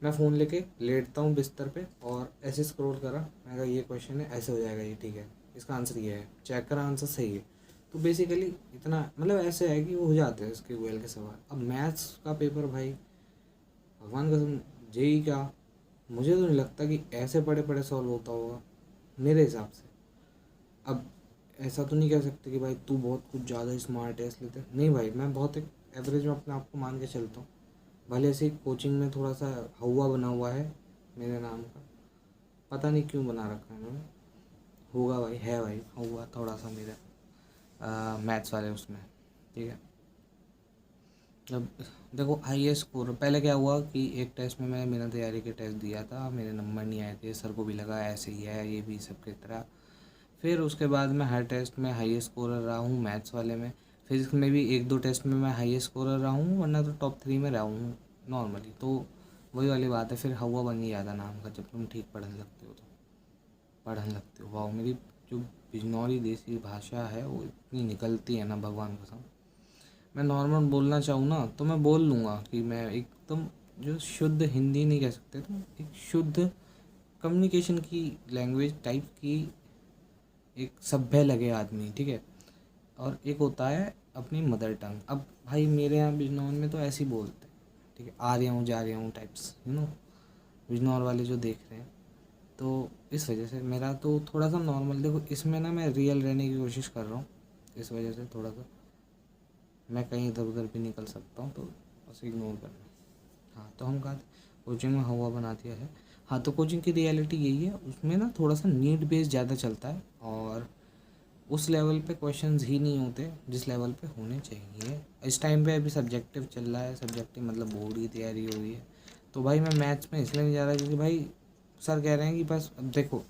मैं फ़ोन लेके लेटता हूँ बिस्तर पे और ऐसे स्क्रॉल करा, मैं कहा ये क्वेश्चन है, ऐसे हो जाएगा, ये ठीक है, इसका आंसर ये है, चेक करा आंसर सही है। तो बेसिकली इतना मतलब ऐसे है कि वो हो जाते हैं इसके गोयल के सवाल। अब मैथ्स का पेपर भाई, भगवान कसम, जेई का मुझे तो नहीं लगता कि ऐसे पढ़े पढ़े सॉल्व होता होगा मेरे हिसाब से। अब ऐसा तो नहीं कह सकते कि भाई तू बहुत कुछ ज़्यादा स्मार्ट है इसलिए नहीं भाई, मैं बहुत एक एवरेज में अपने आप को मान के चलता हूँ। भले से कोचिंग में थोड़ा सा हवा बना हुआ है मेरे नाम का, पता नहीं क्यों बना रखा है मैंने, होगा भाई, है भाई हुआ थोड़ा सा मेरा मैथ्स वाले उसमें, ठीक है। जब देखो हाईएस्ट स्कोर पहले क्या हुआ कि एक टेस्ट में मैंने बिना तैयारी के टेस्ट दिया था, मेरे नंबर नहीं आए थे, सर को भी लगा ऐसे ही है ये भी सबकी तरह। फिर उसके बाद मैं हर टेस्ट में हाईएस्ट स्कोरर रहा हूँ, मैथ्स वाले में, फिजिक्स में भी एक दो टेस्ट में मैं हाईएस्ट स्कोरर रहा हूँ, वरना तो टॉप 3 में रहा हूँ नॉर्मली। तो वही वाली बात है, फिर हवा बन ही जाता नाम का जब तुम ठीक पढ़ने लगते हो, तो पढ़ने लगते हो। वाह, मेरी जो बिजनौरी देसी भाषा है वो इतनी निकलती है ना, भगवान कसम। मैं नॉर्मल बोलना चाहूँ ना तो मैं बोल लूँगा कि मैं एकदम जो शुद्ध हिंदी नहीं कह सकते, तो एक शुद्ध कम्युनिकेशन की लैंग्वेज टाइप की, एक सभ्य लगे आदमी, ठीक है। और एक होता है अपनी मदर टंग। अब भाई मेरे यहाँ बिजनौर में तो ऐसे ही बोलते हैं, ठीक है, आ रहा हूँ जा रहा हूँ टाइप्स, बिजनौर वाले जो देख रहे हैं। तो इस वजह से मेरा तो थोड़ा सा नॉर्मल, देखो इसमें ना मैं रियल रहने की कोशिश कर रहा हूँ, इस वजह से थोड़ा सा मैं कहीं इधर उधर भी निकल सकता हूँ, तो बस इग्नोर करना। हाँ, तो हम कहा कोचिंग में हवा बना दिया है। हाँ, तो कोचिंग की रियलिटी यही है, उसमें ना थोड़ा सा नीड बेस ज़्यादा चलता है, और उस लेवल पे क्वेश्चंस ही नहीं होते जिस लेवल पे होने चाहिए। इस टाइम पे अभी सब्जेक्टिव चल रहा है, सब्जेक्टिव मतलब बोर्ड की तैयारी हो रही है। तो भाई मैं मैथ्स में इसलिए नहीं जा रहा क्योंकि भाई सर कह रहे हैं कि बस अब देखो,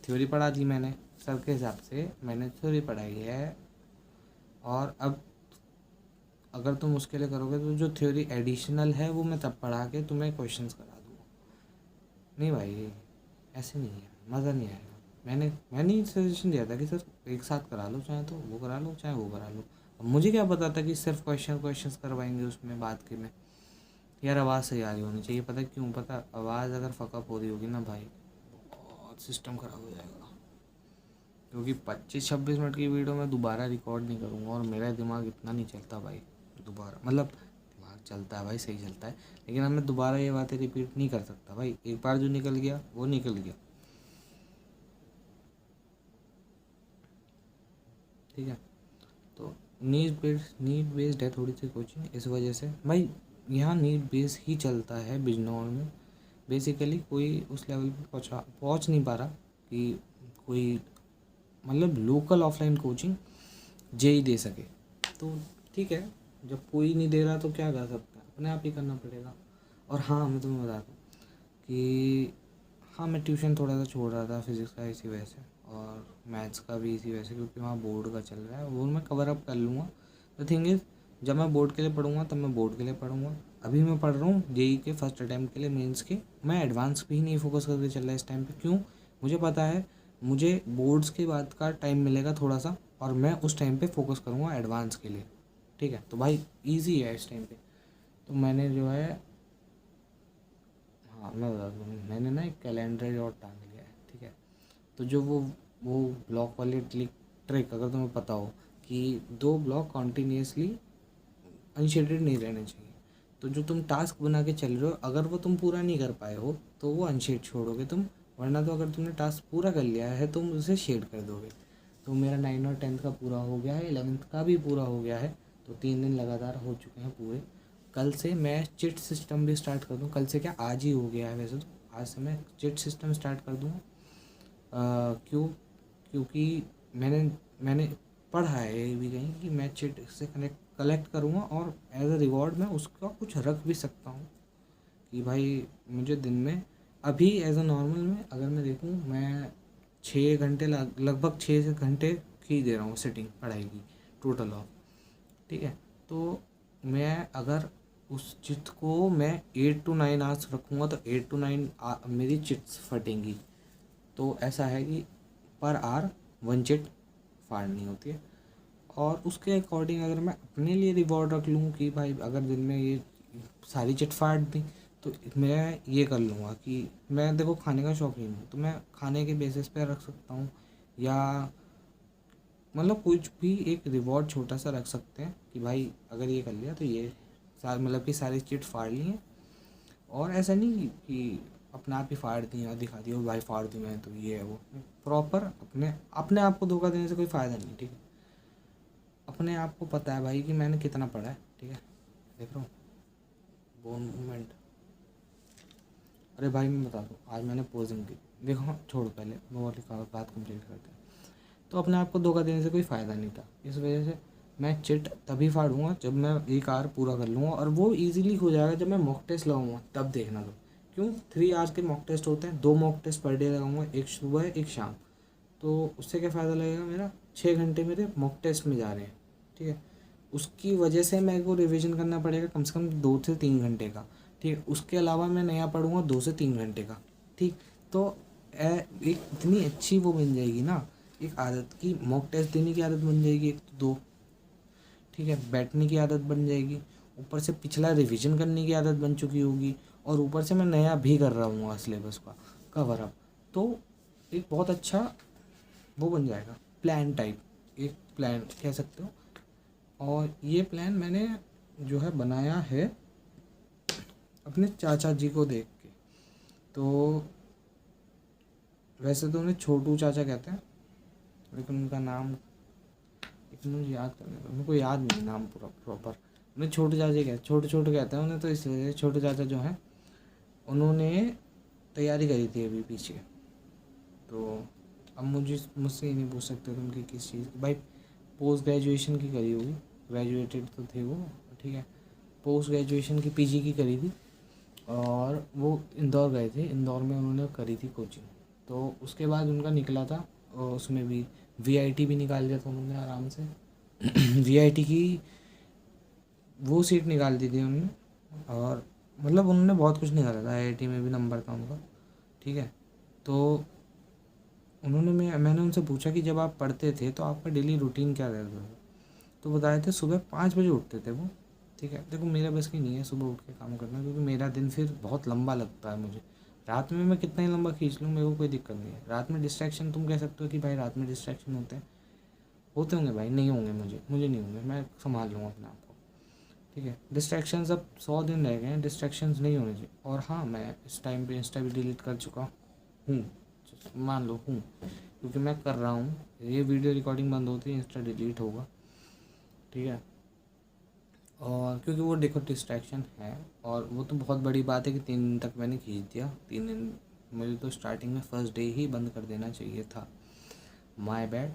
थ्योरी पढ़ा दी मैंने, सर के हिसाब से मैंने थ्योरी पढ़ाई है, और अब अगर तुम उसके लिए करोगे तो जो थ्योरी एडिशनल है वो मैं तब पढ़ा के तुम्हें क्वेश्चंस करा दूँगा। नहीं भाई, ऐसे नहीं है, मज़ा नहीं आएगा। मैंने ही सजेशन दिया था कि सर एक साथ करा लो, चाहे तो वो करा लो चाहे वो करा लो। अब मुझे क्या पता था कि सिर्फ क्वेश्चंस करवाएंगे उसमें, बात के में यार आवाज़ सही आ रही होनी चाहिए। पता क्यों? पता, आवाज़ अगर फकअप हो रही होगी ना भाई, बहुत सिस्टम ख़राब हो जाएगा। क्योंकि 25-26 मिनट की वीडियो मैं दोबारा रिकॉर्ड नहीं करूँगा, और मेरा दिमाग इतना नहीं चलता भाई दोबारा, मतलब दिमाग चलता है भाई, सही चलता है, लेकिन अब मैं दोबारा ये बातें रिपीट नहीं कर सकता भाई। एक बार जो निकल गया वो निकल गया, ठीक है। तो नीड बेस्ड है थोड़ी सी कोचिंग, इस वजह से भाई यहाँ नीड बेस ही चलता है बिजनौर में। बेसिकली कोई उस लेवल पे पहुँच नहीं पा रहा कि कोई मतलब लोकल ऑफलाइन कोचिंग जेई दे सके। तो ठीक है, जब कोई नहीं दे रहा तो क्या कर सकता है, अपने आप ही करना पड़ेगा। और हाँ, मैं तुम्हें बताता हूँ कि हाँ, मैं ट्यूशन थोड़ा सा छोड़ रहा था फिज़िक्स का इसी वजह से, और मैथ्स का भी इसी वजह से, क्योंकि वहाँ बोर्ड का चल रहा है, वो मैं कवर अप कर लूँगा। द थिंग इज़, जब मैं बोर्ड के लिए पढ़ूंगा तब मैं बोर्ड के लिए पढ़ूंगा। अभी मैं पढ़ रहा हूँ जेई के फर्स्ट अटैम्प्ट के लिए, मेंस के। मैं एडवांस भी नहीं फोकस करके चल रहा है इस टाइम पे। क्यों? मुझे पता है मुझे बोर्ड्स के बाद का टाइम मिलेगा थोड़ा सा, और मैं उस टाइम पे फोकस करूँगा एडवांस के लिए, ठीक है। तो भाई ईजी है इस टाइम पे। तो मैंने जो है, हाँ मैं बता दूँ, मैंने ना एक कैलेंडर और टांग लिया है, ठीक है। तो जो वो ब्लॉक वाली ट्रिक अगर तुम्हें पता हो कि 2 ब्लॉक कॉन्टीन्यूसली अनशेडेड नहीं रहने चाहिए, तो जो तुम टास्क बना के चल रहे हो अगर वो तुम पूरा नहीं कर पाए हो तो वो अनशेड छोड़ोगे तुम, वरना तो अगर तुमने टास्क पूरा कर लिया है तुम उसे शेड कर दोगे। तो मेरा 9 और 10th का पूरा हो गया है, 11th का भी पूरा हो गया है, तो 3 दिन लगातार हो चुके हैं पूरे। कल से मैं चिट सिस्टम भी स्टार्ट कर दूँ, कल से क्या आज ही हो गया है वैसे तो, आज से मैं चिट सिस्टम स्टार्ट कर दूँगा। क्यों? क्योंकि मैंने मैंने पढ़ा है ये भी कहीं कि मैं चिट से कलेक्ट करूँगा और एज अ रिवॉर्ड मैं उसका कुछ रख भी सकता हूँ कि भाई मुझे दिन में अभी एज अ नॉर्मल में अगर मैं देखूँ मैं 6 घंटे लगभग 6 घंटे ही दे रहा हूँ सिटिंग पढ़ाई की टोटल ऑफ, ठीक है। तो मैं अगर उस चिट को मैं 8 to 9 आवर्स रखूँगा तो 8 to 9 मेरी चिट्स फटेंगी। तो ऐसा है कि पर आवर 1 चिट फाड़नी होती है। और उसके अकॉर्डिंग अगर मैं अपने लिए रिवॉर्ड रख लूँ कि भाई अगर दिन में ये सारी चिट फाड़ दी तो मैं ये कर लूँगा कि मैं देखो खाने का शौकीन हूँ तो मैं खाने के बेसिस पे रख सकता हूँ, या मतलब कुछ भी एक रिवॉर्ड छोटा सा रख सकते हैं कि भाई अगर ये कर लिया तो ये मतलब कि सारी चिट फाड़ ली हैं। और ऐसा नहीं कि अपने आप ही फाड़ दी और दिखा दी और भाई फाड़ दी मैं तो ये है वो, प्रॉपर अपने अपने आप को धोखा देने से कोई फ़ायदा नहीं, ठीक है। अपने आप को पता है भाई कि मैंने कितना पढ़ा है, ठीक है। देख रहा हूँ बोन मूवमेंट। अरे भाई मैं बता दूँ आज मैंने पोजिंग की, देखो हाँ, छोड़ो पहले वो वाली बात कंप्लीट करते हैं। तो अपने आप को धोखा देने से कोई फ़ायदा नहीं था, इस वजह से मैं चिट तभी फाड़ूंगा जब मैं एक आवर पूरा कर लूँगा, और वो इजीली हो जाएगा जब मैं मॉक टेस्ट लगाऊंगा तब देखना। तो क्यों 3 आवर्स के मॉक टेस्ट होते हैं, 2 मॉक टेस्ट पर डे लगाऊंगा, एक सुबह एक शाम। तो उससे क्या फ़ायदा लगेगा, मेरा 6 घंटे मेरे मॉक टेस्ट में जा रहे हैं, ठीक है। उसकी वजह से मेरे को रिवीजन करना पड़ेगा कम से कम 2 से 3 घंटे का, ठीक है। उसके अलावा मैं नया पढ़ूंगा 2 से 3 घंटे का, ठीक। तो एक इतनी अच्छी वो बन जाएगी ना, एक आदत की मॉक टेस्ट देने की आदत बन जाएगी, एक तो दो, ठीक है, बैठने की आदत बन जाएगी, ऊपर से पिछला रिवीजन करने की आदत बन चुकी होगी, और ऊपर से मैं नया भी कर रहा हूँ सिलेबस का कवर अप। तो एक बहुत अच्छा वो बन जाएगा प्लान टाइप, एक प्लान कह सकते हो। और ये प्लान मैंने जो है बनाया है अपने चाचा जी को देख के। तो वैसे तो उन्हें छोटू चाचा कहते हैं, लेकिन उनका नाम एक मुझे याद करने दो, मेरे को याद नहीं नाम पूरा प्रॉपर। उन्हें छोटे चाचा कहते, छोटे छोटे कहते हैं उन्हें, तो इसलिए छोटे चाचा जो हैं उन्होंने तैयारी करी थी अभी पीछे। तो अब मुझसे ही नहीं पूछ सकते तुम कि किस चीज़ की, भाई पोस्ट ग्रेजुएशन की करी होगी, ग्रेजुएटेड तो थे वो, ठीक है। पोस्ट ग्रेजुएशन की पीजी की करी थी, और वो इंदौर गए थे, इंदौर में उन्होंने करी थी कोचिंग। तो उसके बाद उनका निकला था, और उसमें भी वीआईटी भी निकाल दिया था उन्होंने आराम से। वीआईटी की वो सीट निकाल दी थी उन्होंने, और मतलब उन्होंने बहुत कुछ निकाला था, आईआईटी में भी नंबर था उनका, ठीक है। तो उन्होंने मैंने उनसे पूछा कि जब आप पढ़ते थे तो आपका डेली रूटीन क्या रहता था। तो बताए थे सुबह 5 बजे उठते थे वो, ठीक है। देखो मेरा बस की नहीं है सुबह उठ के काम करना, क्योंकि मेरा दिन फिर बहुत लंबा लगता है मुझे। रात में मैं कितना ही लंबा खींच लूँ मेरे को कोई दिक्कत नहीं है। रात में डिस्ट्रैक्शन तुम कह सकते हो कि भाई रात में डिस्ट्रैक्शन होते होंगे भाई, नहीं होंगे, मुझे नहीं होंगे, मैं संभाल लूँगा अपने आप को, ठीक है। डिस्ट्रैक्शंस अब 100 दिन रह गए हैं, डिस्ट्रैक्शंस नहीं होने चाहिए। और हाँ, मैं इस टाइम पे इंस्टा भी डिलीट कर चुका हूँ, मान लो हूँ, क्योंकि मैं कर रहा हूँ। ये वीडियो रिकॉर्डिंग बंद होती है इंस्टा डिलीट होगा, ठीक है। और क्योंकि वो देखो डिस्ट्रैक्शन है, और वो तो बहुत बड़ी बात है कि 3 दिन तक मैंने खींच दिया। 3 दिन मुझे तो स्टार्टिंग में फर्स्ट डे ही बंद कर देना चाहिए था, माय बैड।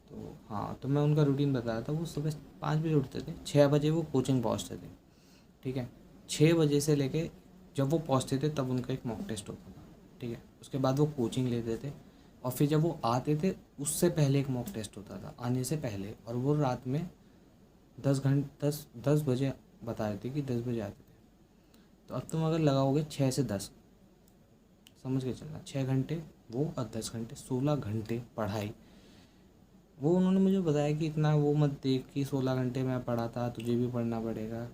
तो हाँ, तो मैं उनका रूटीन बताया था, वो सुबह 5 बजे उठते थे, 6 बजे वो कोचिंग पहुँचते थे, ठीक है। 6 बजे से लेके जब वो पहुँचते थे तब उनका एक मॉक टेस्ट होता था, ठीक है। उसके बाद वो कोचिंग लेते थे, और फिर जब वो आते थे उससे पहले एक मॉक टेस्ट होता था आने से पहले, और वो रात में 10 बजे बता रहे थे कि 10 बजे आते थे। तो अब तुम अगर लगाओगे 6 से 10, समझ के चलना, 6 घंटे वो और 10 घंटे, 16 घंटे पढ़ाई। वो उन्होंने मुझे बताया कि इतना वो मत देख कि 16 घंटे मैं पढ़ा था, तुझे भी पढ़ना पड़ेगा,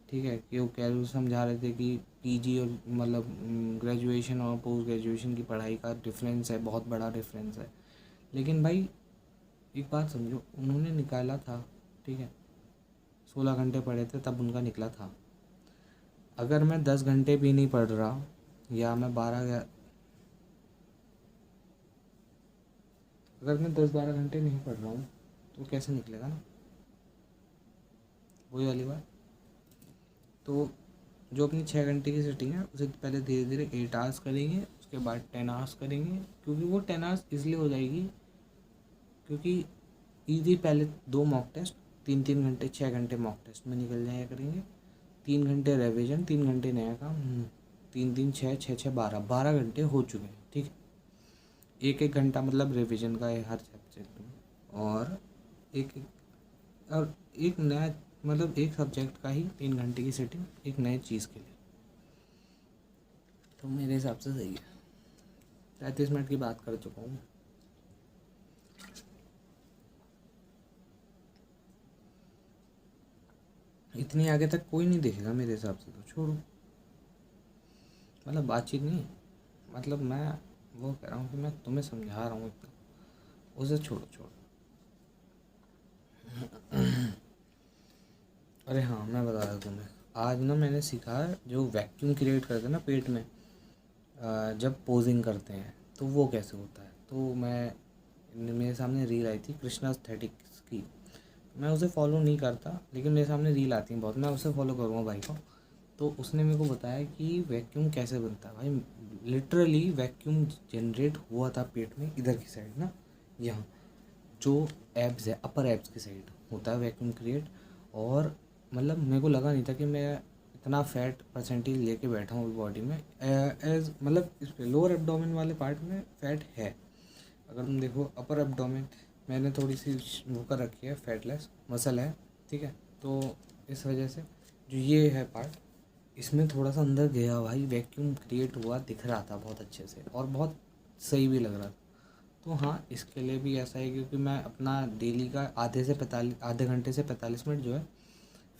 ठीक है। कि वो कह समझा रहे थे कि पीजी और मतलब ग्रेजुएशन और पोस्ट ग्रेजुएशन की पढ़ाई का डिफरेंस है, बहुत बड़ा डिफरेंस है। लेकिन भाई एक बात समझो, उन्होंने निकाला था, ठीक है, 16 घंटे पढ़े थे तब उनका निकला था। अगर मैं 10 घंटे भी नहीं पढ़ रहा, या मैं 12 अगर मैं 10-12 घंटे नहीं पढ़ रहा हूँ तो कैसे निकलेगा ना, वही वाली बात। तो जो अपनी 6 घंटे की सेटिंग है उसे पहले धीरे धीरे 8 आवर्स करेंगे, उसके बाद 10 आवर्स करेंगे, क्योंकि वो 10 आवर्स इसलिए हो जाएगी क्योंकि इजी पहले 2 मॉक टेस्ट, 3-3 घंटे 6 घंटे मॉक टेस्ट में निकल जाया करेंगे, 3 घंटे रिवीजन, 3 घंटे नया काम, 3-3 6 6 6 12 घंटे हो चुके हैं। ठीक है, 1-1 घंटा मतलब रिवीजन का है हर सब्जेक्ट में, और एक नया मतलब एक सब्जेक्ट का ही 3 घंटे की सेटिंग एक नए चीज़ के लिए। तो मेरे हिसाब से सही है। 35 मिनट की बात कर चुका हूँ। इतनी आगे तक कोई नहीं देखेगा मेरे हिसाब से, तो छोड़ो। मतलब बातचीत नहीं, मतलब मैं वो कह रहा हूँ कि मैं तुम्हें समझा रहा हूँ इतना, उसे छोड़ो छोड़ो। अरे हाँ, मैं बता रहा तुम्हें, आज ना मैंने सीखा जो वैक्यूम क्रिएट करते हैं ना पेट में, जब पोजिंग करते हैं तो वो कैसे होता है। तो मेरे सामने रील आई थी कृष्णा एस्थेटिक्स की, मैं उसे फॉलो नहीं करता लेकिन मेरे सामने रील आती है बहुत, मैं उसे फॉलो करूँगा भाई को। तो उसने मेरे को बताया कि वैक्यूम कैसे बनता है भाई। लिटरली वैक्यूम जनरेट हुआ था पेट में, इधर की साइड ना, यहाँ जो एब्स है अपर एब्स की साइड होता है वैक्यूम क्रिएट। और मतलब मेरे को लगा नहीं था कि मैं इतना फैट परसेंटेज लेके बैठा हूँ बॉडी में, एज मतलब इस पे लोअर एब्डोमेन वाले पार्ट में फैट है। अगर तुम देखो अपर एब्डोमेन मैंने थोड़ी सी वो कर रखी है, फैटलेस मसल है, ठीक है। तो इस वजह से जो ये है पार्ट, इसमें थोड़ा सा अंदर गया भाई, वैक्यूम क्रिएट हुआ, दिख रहा था बहुत अच्छे से और बहुत सही भी लग रहा था। तो हाँ, इसके लिए भी ऐसा है क्योंकि मैं अपना डेली का आधे घंटे से 45 मिनट जो है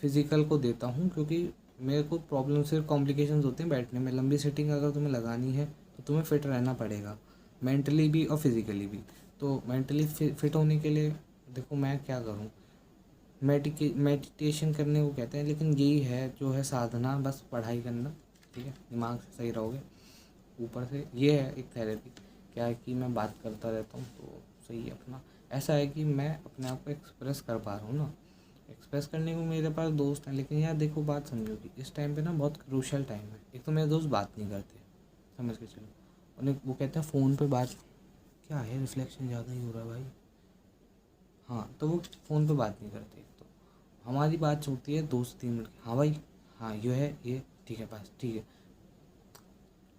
फिज़िकल को देता हूँ, क्योंकि मेरे को प्रॉब्लम सिर्फ कॉम्प्लिकेशंस होते हैं बैठने में। लंबी सिटिंग अगर तुम्हें लगानी है तो तुम्हें फिट रहना पड़ेगा, मेंटली भी और फिज़िकली भी। तो मेंटली फिट होने के लिए देखो मैं क्या करूँ, मेडिटेशन करने को कहते हैं, लेकिन यही है जो है साधना, बस पढ़ाई करना, ठीक है, दिमाग से सही रहोगे। ऊपर से ये है एक थेरेपी, क्या है कि मैं बात करता रहता हूँ तो सही है अपना। ऐसा है कि मैं अपने आप को एक्सप्रेस कर पा रहा हूँ ना, एक्सप्रेस करने को मेरे पास दोस्त हैं, लेकिन यार देखो बात समझो कि इस टाइम पे ना बहुत क्रूशल टाइम है। एक तो मेरे दोस्त बात नहीं करते, समझ के चलो, उन्हें वो कहते हैं फ़ोन पे बात, क्या है रिफ्लेक्शन ज़्यादा ही हो रहा है भाई। हाँ, तो वो फ़ोन पे बात नहीं करते। तो हमारी बात होती है 2 से 3 मिनट की, हाँ भाई, हाँ ये है, ये ठीक है, बस ठीक है।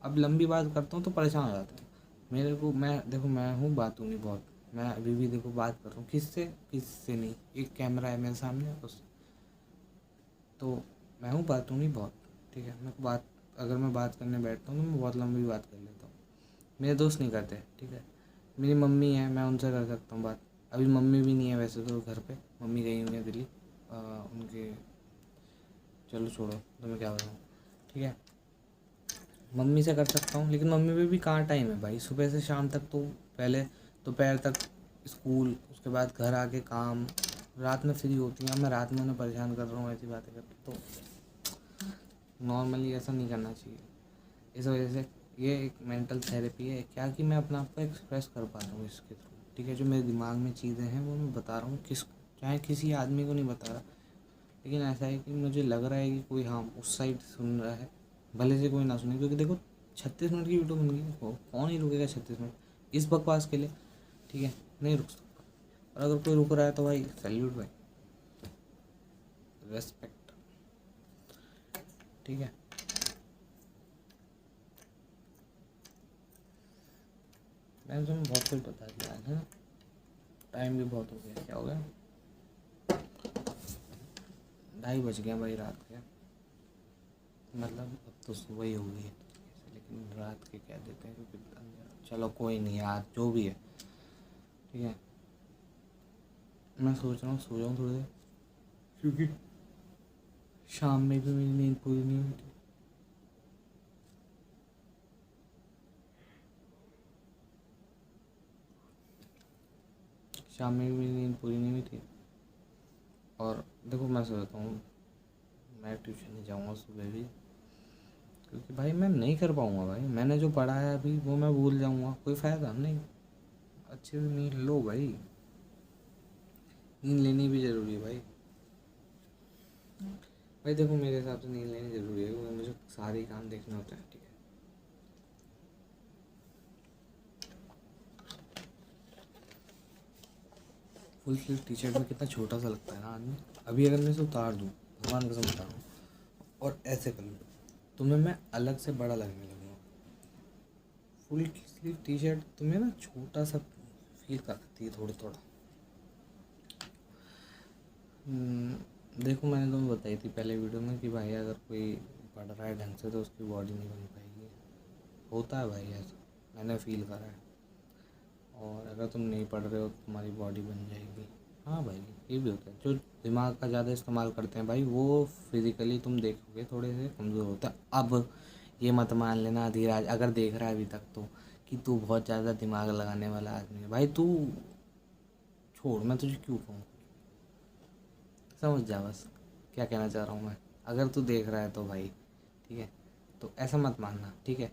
अब लंबी बात करता हूँ तो परेशान हो जाता है मेरे को। मैं देखो मैं हूँ बातूनी बहुत, मैं अभी भी देखो बात कर रहा हूँ किससे नहीं, एक कैमरा है मेरे सामने उस, तो मैं हूँ बातूनी बहुत, ठीक है। मेरे को बात, अगर मैं बात करने बैठता हूँ तो मैं बहुत लंबी बात कर लेता हूँ। मेरे दोस्त नहीं करते, ठीक है। मेरी मम्मी है, मैं उनसे कर सकता हूँ बात। अभी मम्मी भी नहीं है वैसे तो घर पे, मम्मी गई हुई है दिल्ली, उनके, चलो छोड़ो तो मैं क्या बताऊँ, ठीक है। मम्मी से कर सकता हूँ, लेकिन मम्मी पे भी कहाँ टाइम है भाई, सुबह से शाम तक तो, पहले दोपहर तक स्कूल, उसके बाद घर आके काम, रात में फ्री होती हैं। अब मैं रात में उन्हें परेशान कर रहा हूँ ऐसी बातें करके, तो नॉर्मली ऐसा नहीं करना चाहिए। इस वजह से ये एक मेंटल थेरेपी है क्या, कि मैं अपना आप को एक्सप्रेस कर पा रहा हूँ इसके थ्रू, ठीक है। जो मेरे दिमाग में चीज़ें हैं वो मैं बता रहा हूँ, चाहे किसी आदमी को नहीं बता रहा, लेकिन ऐसा है कि मुझे लग रहा है कि कोई हाँ उस साइड सुन रहा है, भले से कोई ना सुने। क्योंकि देखो 36 मिनट की वीडियो बन गई, कौन ही रुकेगा 36 मिनट इस बकवास के लिए, ठीक है, नहीं रुक सकता। और अगर कोई रुक रहा है तो भाई सैल्यूट भाई, रेस्पेक्ट, ठीक है। मैंने तुम्हें बहुत कुछ बता दिया है ना, टाइम भी बहुत हो गया, क्या हो गया, 2:30 बज गए भाई रात के, मतलब अब तो सुबह ही हो गई है, लेकिन रात के कह देते हैं क्योंकि चलो कोई नहीं यार, जो भी है, ठीक है। मैं सोच रहा हूँ सो जाऊँ थोड़ी देर, क्योंकि शाम में भी मेरी नींद पूरी नहीं हुई थी। शाम में भी मेरी नींद पूरी नहीं हुई थी। और देखो मैं सोचता हूँ मैं ट्यूशन नहीं जाऊँगा सुबह भी, क्योंकि भाई मैं नहीं कर पाऊँगा भाई, मैंने जो पढ़ा है अभी वो मैं भूल जाऊँगा, कोई फ़ायदा नहीं। अच्छे से नींद लो भाई, नींद लेनी भी ज़रूरी है भाई। भाई देखो मेरे हिसाब से नींद लेनी ज़रूरी है, क्योंकि मुझे सारे काम देखने होते हैं, ठीक है। फुल स्लीव टी शर्ट में कितना छोटा सा लगता है ना आदमी। अभी अगर मैं इसे उतार दूँ, भगवान कसम बता रहा हूँ, और ऐसे कर लूँ तो मैं अलग से बड़ा लगने लगूँगा। फुल स्लीव टी शर्ट तुम्हें ना छोटा सा फील कराती है थोड़ा थोड़ा। देखो मैंने तुम्हें बताई थी पहले वीडियो में कि भाई अगर कोई पढ़ रहा है ढंग से तो उसकी बॉडी नहीं बन पाएगी। होता है भाई ऐसा, मैंने फील करा है। और अगर तुम नहीं पढ़ रहे हो तो तुम्हारी बॉडी बन जाएगी। हाँ भाई ये भी होता है, जो दिमाग का ज़्यादा इस्तेमाल करते हैं भाई वो फिज़िकली तुम देखोगे थोड़े से कमज़ोर होता है। अब ये मत मान लेना धीराज, अगर देख रहा है अभी तक तो, कि तू बहुत ज़्यादा दिमाग लगाने वाला आदमी है। भाई तू छोड़, मैं तुझे क्यों कहूँ, समझ जा बस क्या कहना चाह रहा हूँ मैं। अगर तू देख रहा है तो भाई ठीक है, तो ऐसा मत मानना ठीक है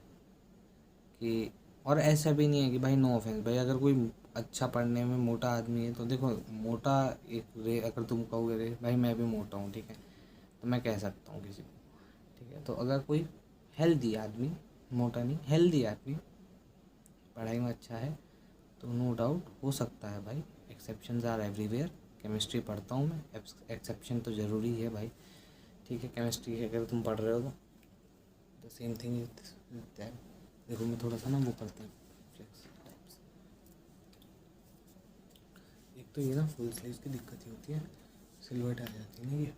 कि। और ऐसा भी नहीं है कि भाई नो ऑफेंस भाई, अगर कोई अच्छा पढ़ने में मोटा आदमी है तो देखो मोटा एक रे, अगर तुम कहोगे रे भाई मैं भी मोटा हूँ ठीक है, तो मैं कह सकता हूँ किसी को ठीक है। तो अगर कोई हेल्दी आदमी, मोटा नहीं हेल्दी आदमी पढ़ाई में अच्छा है तो नो डाउट हो सकता है भाई। Exceptions are everywhere. केमिस्ट्री पढ़ता हूँ मैं, एक्सेप्शन तो ज़रूरी है भाई ठीक है। केमिस्ट्री अगर तुम पढ़ रहे हो तो the same thing is that. देखो मैं थोड़ा सा ना वो करता हूँ फ्लेक्स टाइप्स। एक तो ये ना फुल स्लीव्स की दिक्कत ही होती है, सिलवट आ जाती है ना ये।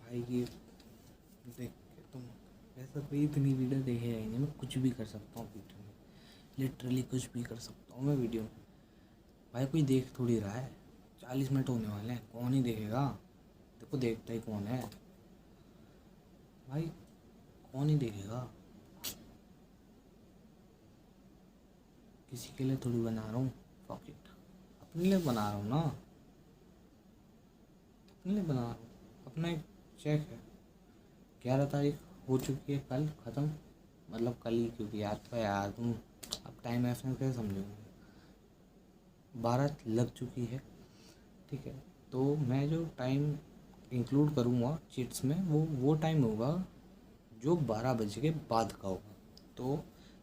भाई ये देख के तुम ऐसा कोई इतनी वीडियो देखे जाएंगे, मैं कुछ भी कर सकता हूँ वीडियो में, लिटरली कुछ भी कर सकता हूँ मैं वीडियो में। भाई कोई देख थोड़ी रहा है, 40 मिनट होने वाले हैं, कौन ही देखेगा। देखो देखता ही कौन है भाई, कौन ही देखेगा। किसी के लिए थोड़ी बना रहा हूँ पॉकेट, अपने लिए बना रहा हूँ ना, अपने लिए बना रहा हूँ। अपना एक चेक है, 11 तारीख हो चुकी है, कल ख़त्म, मतलब कल ही, क्योंकि याद तो यार तुम अब टाइम रेफरेंस कैसे समझोगे। 12 लग चुकी है ठीक है। तो मैं जो टाइम इंक्लूड करूँगा चीट्स में वो टाइम होगा जो 12 बजे के बाद का होगा। तो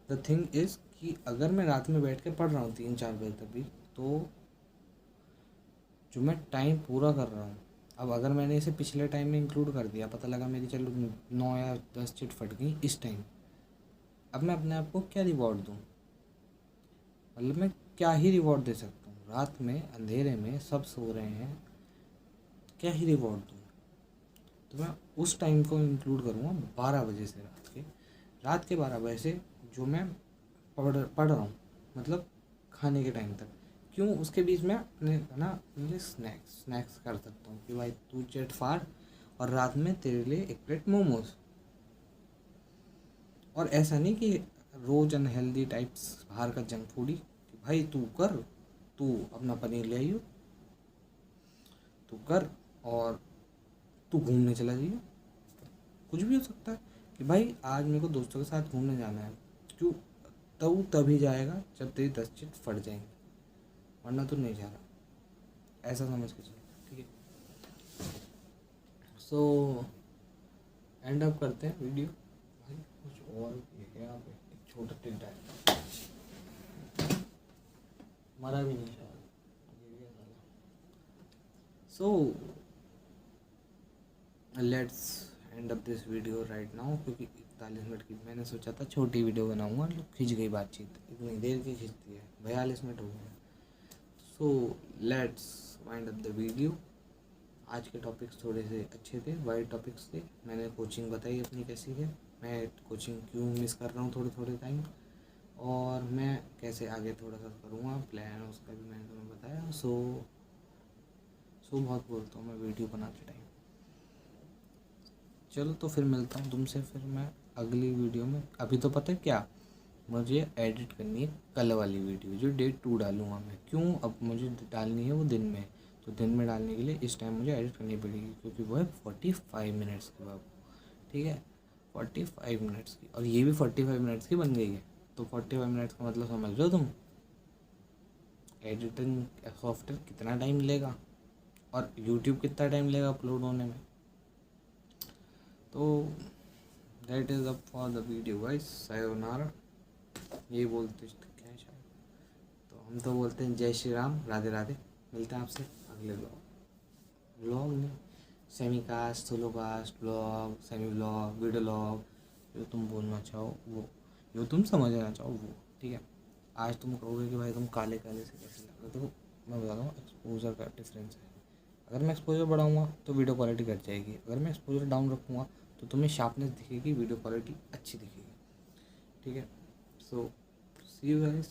द थिंग इज़ कि अगर मैं रात में बैठ के पढ़ रहा हूँ 3-4 बजे तक भी, तो जो मैं टाइम पूरा कर रहा हूँ, अब अगर मैंने इसे पिछले टाइम में इंक्लूड कर दिया, पता लगा मेरी चलो 9 या 10 चिट फट गई इस टाइम, अब मैं अपने आप को क्या रिवॉर्ड दूँ, मतलब मैं क्या ही रिवॉर्ड दे सकता हूँ। रात में अंधेरे में सब सो रहे हैं, क्या ही रिवॉर्ड दूँ। तो मैं उस टाइम को इंक्लूड करूँगा 12 बजे से, रात के 12 बजे से जो मैं पढ़ रहा हूँ, मतलब खाने के टाइम तक। क्यों, उसके बीच में अपने ना मुझे स्नैक्स कर सकता हूँ कि भाई तू चेट फाड़ और रात में तेरे लिए एक प्लेट मोमोज। और ऐसा नहीं कि रोज़ अनहेल्दी टाइप्स बाहर का जंक फूड ही, कि भाई तू कर, तू अपना पनीर ले आइयो, तू कर और तू घूमने चला जाइयो। कुछ भी हो सकता है कि भाई आज मेरे को दोस्तों के साथ घूमने जाना है, क्यों, तब तभी जाएगा जब तेरी 10 चिट फट जाएंगे, वरना तो नहीं जा रहा, ऐसा समझ के चलो ठीक है। सो एंड अप करते हैं वीडियो। भाई कुछ और ये क्या, यहाँ पे एक छोटा टिड्डा है, मरा भी नहीं शायद, so let's end up this video right now, क्योंकि 41 मिनट की मैंने सोचा था छोटी वीडियो बनाऊंगा, खिंच गई बातचीत, इतनी देर की खिंचती है, 42 मिनट हो गए। So let's wind up the video. आज के टॉपिक्स थोड़े से अच्छे थे, वाइड टॉपिक्स थे। मैंने कोचिंग बताई अपनी कैसी है, मैं कोचिंग क्यों मिस कर रहा हूँ थोड़े थोड़े टाइम, और मैं कैसे आगे थोड़ा सा करूँगा प्लान, उसका भी मैंने तुम्हें बताया। सो बहुत बोलता हूँ मैं वीडियो बनाते टाइम। चलो तो फिर मिलता हूँ तुमसे फिर मैं अगली वीडियो में। अभी तो पता है क्या, मुझे एडिट करनी है कल वाली वीडियो जो Day 2 डालूँगा मैं। क्यों, अब मुझे डालनी है वो दिन में, तो दिन में डालने के लिए इस टाइम मुझे एडिट करनी पड़ेगी, क्योंकि वो है 45 मिनट्स की बाबू, ठीक है 45 मिनट्स की, और ये भी 45 मिनट्स की बन गई है। तो 45 मिनट्स का मतलब समझ लो तुम, एडिटिंग सॉफ्टवेयर कितना टाइम लेगा और यूट्यूब कितना टाइम लेगा अपलोड होने में। तो that is up for the video guys, sayonara ये बोलते क्या है शायद, तो हम तो बोलते हैं जय श्री राम, राधे राधे। मिलते हैं आपसे अगले ब्लॉग में, semi cast, solo cast, blog, semi blog, video blog, जो तुम बोलना चाहो वो, जो तुम समझना चाहो वो, ठीक है। आज तुम कहोगे कि भाई तुम काले काले से कैसे लग रहे हो, तो मैं बता रहा हूँ एक्सपोजर का डिफरेंस है। अगर मैं एक्सपोजर बढ़ाऊँगा तो वीडियो क्वालिटी घट जाएगी, अगर मैं एक्सपोजर डाउन रखूँगा तो तुम्हें शार्पनेस दिखेगी, वीडियो क्वालिटी अच्छी दिखेगी, ठीक है। सो सी यू गाइस।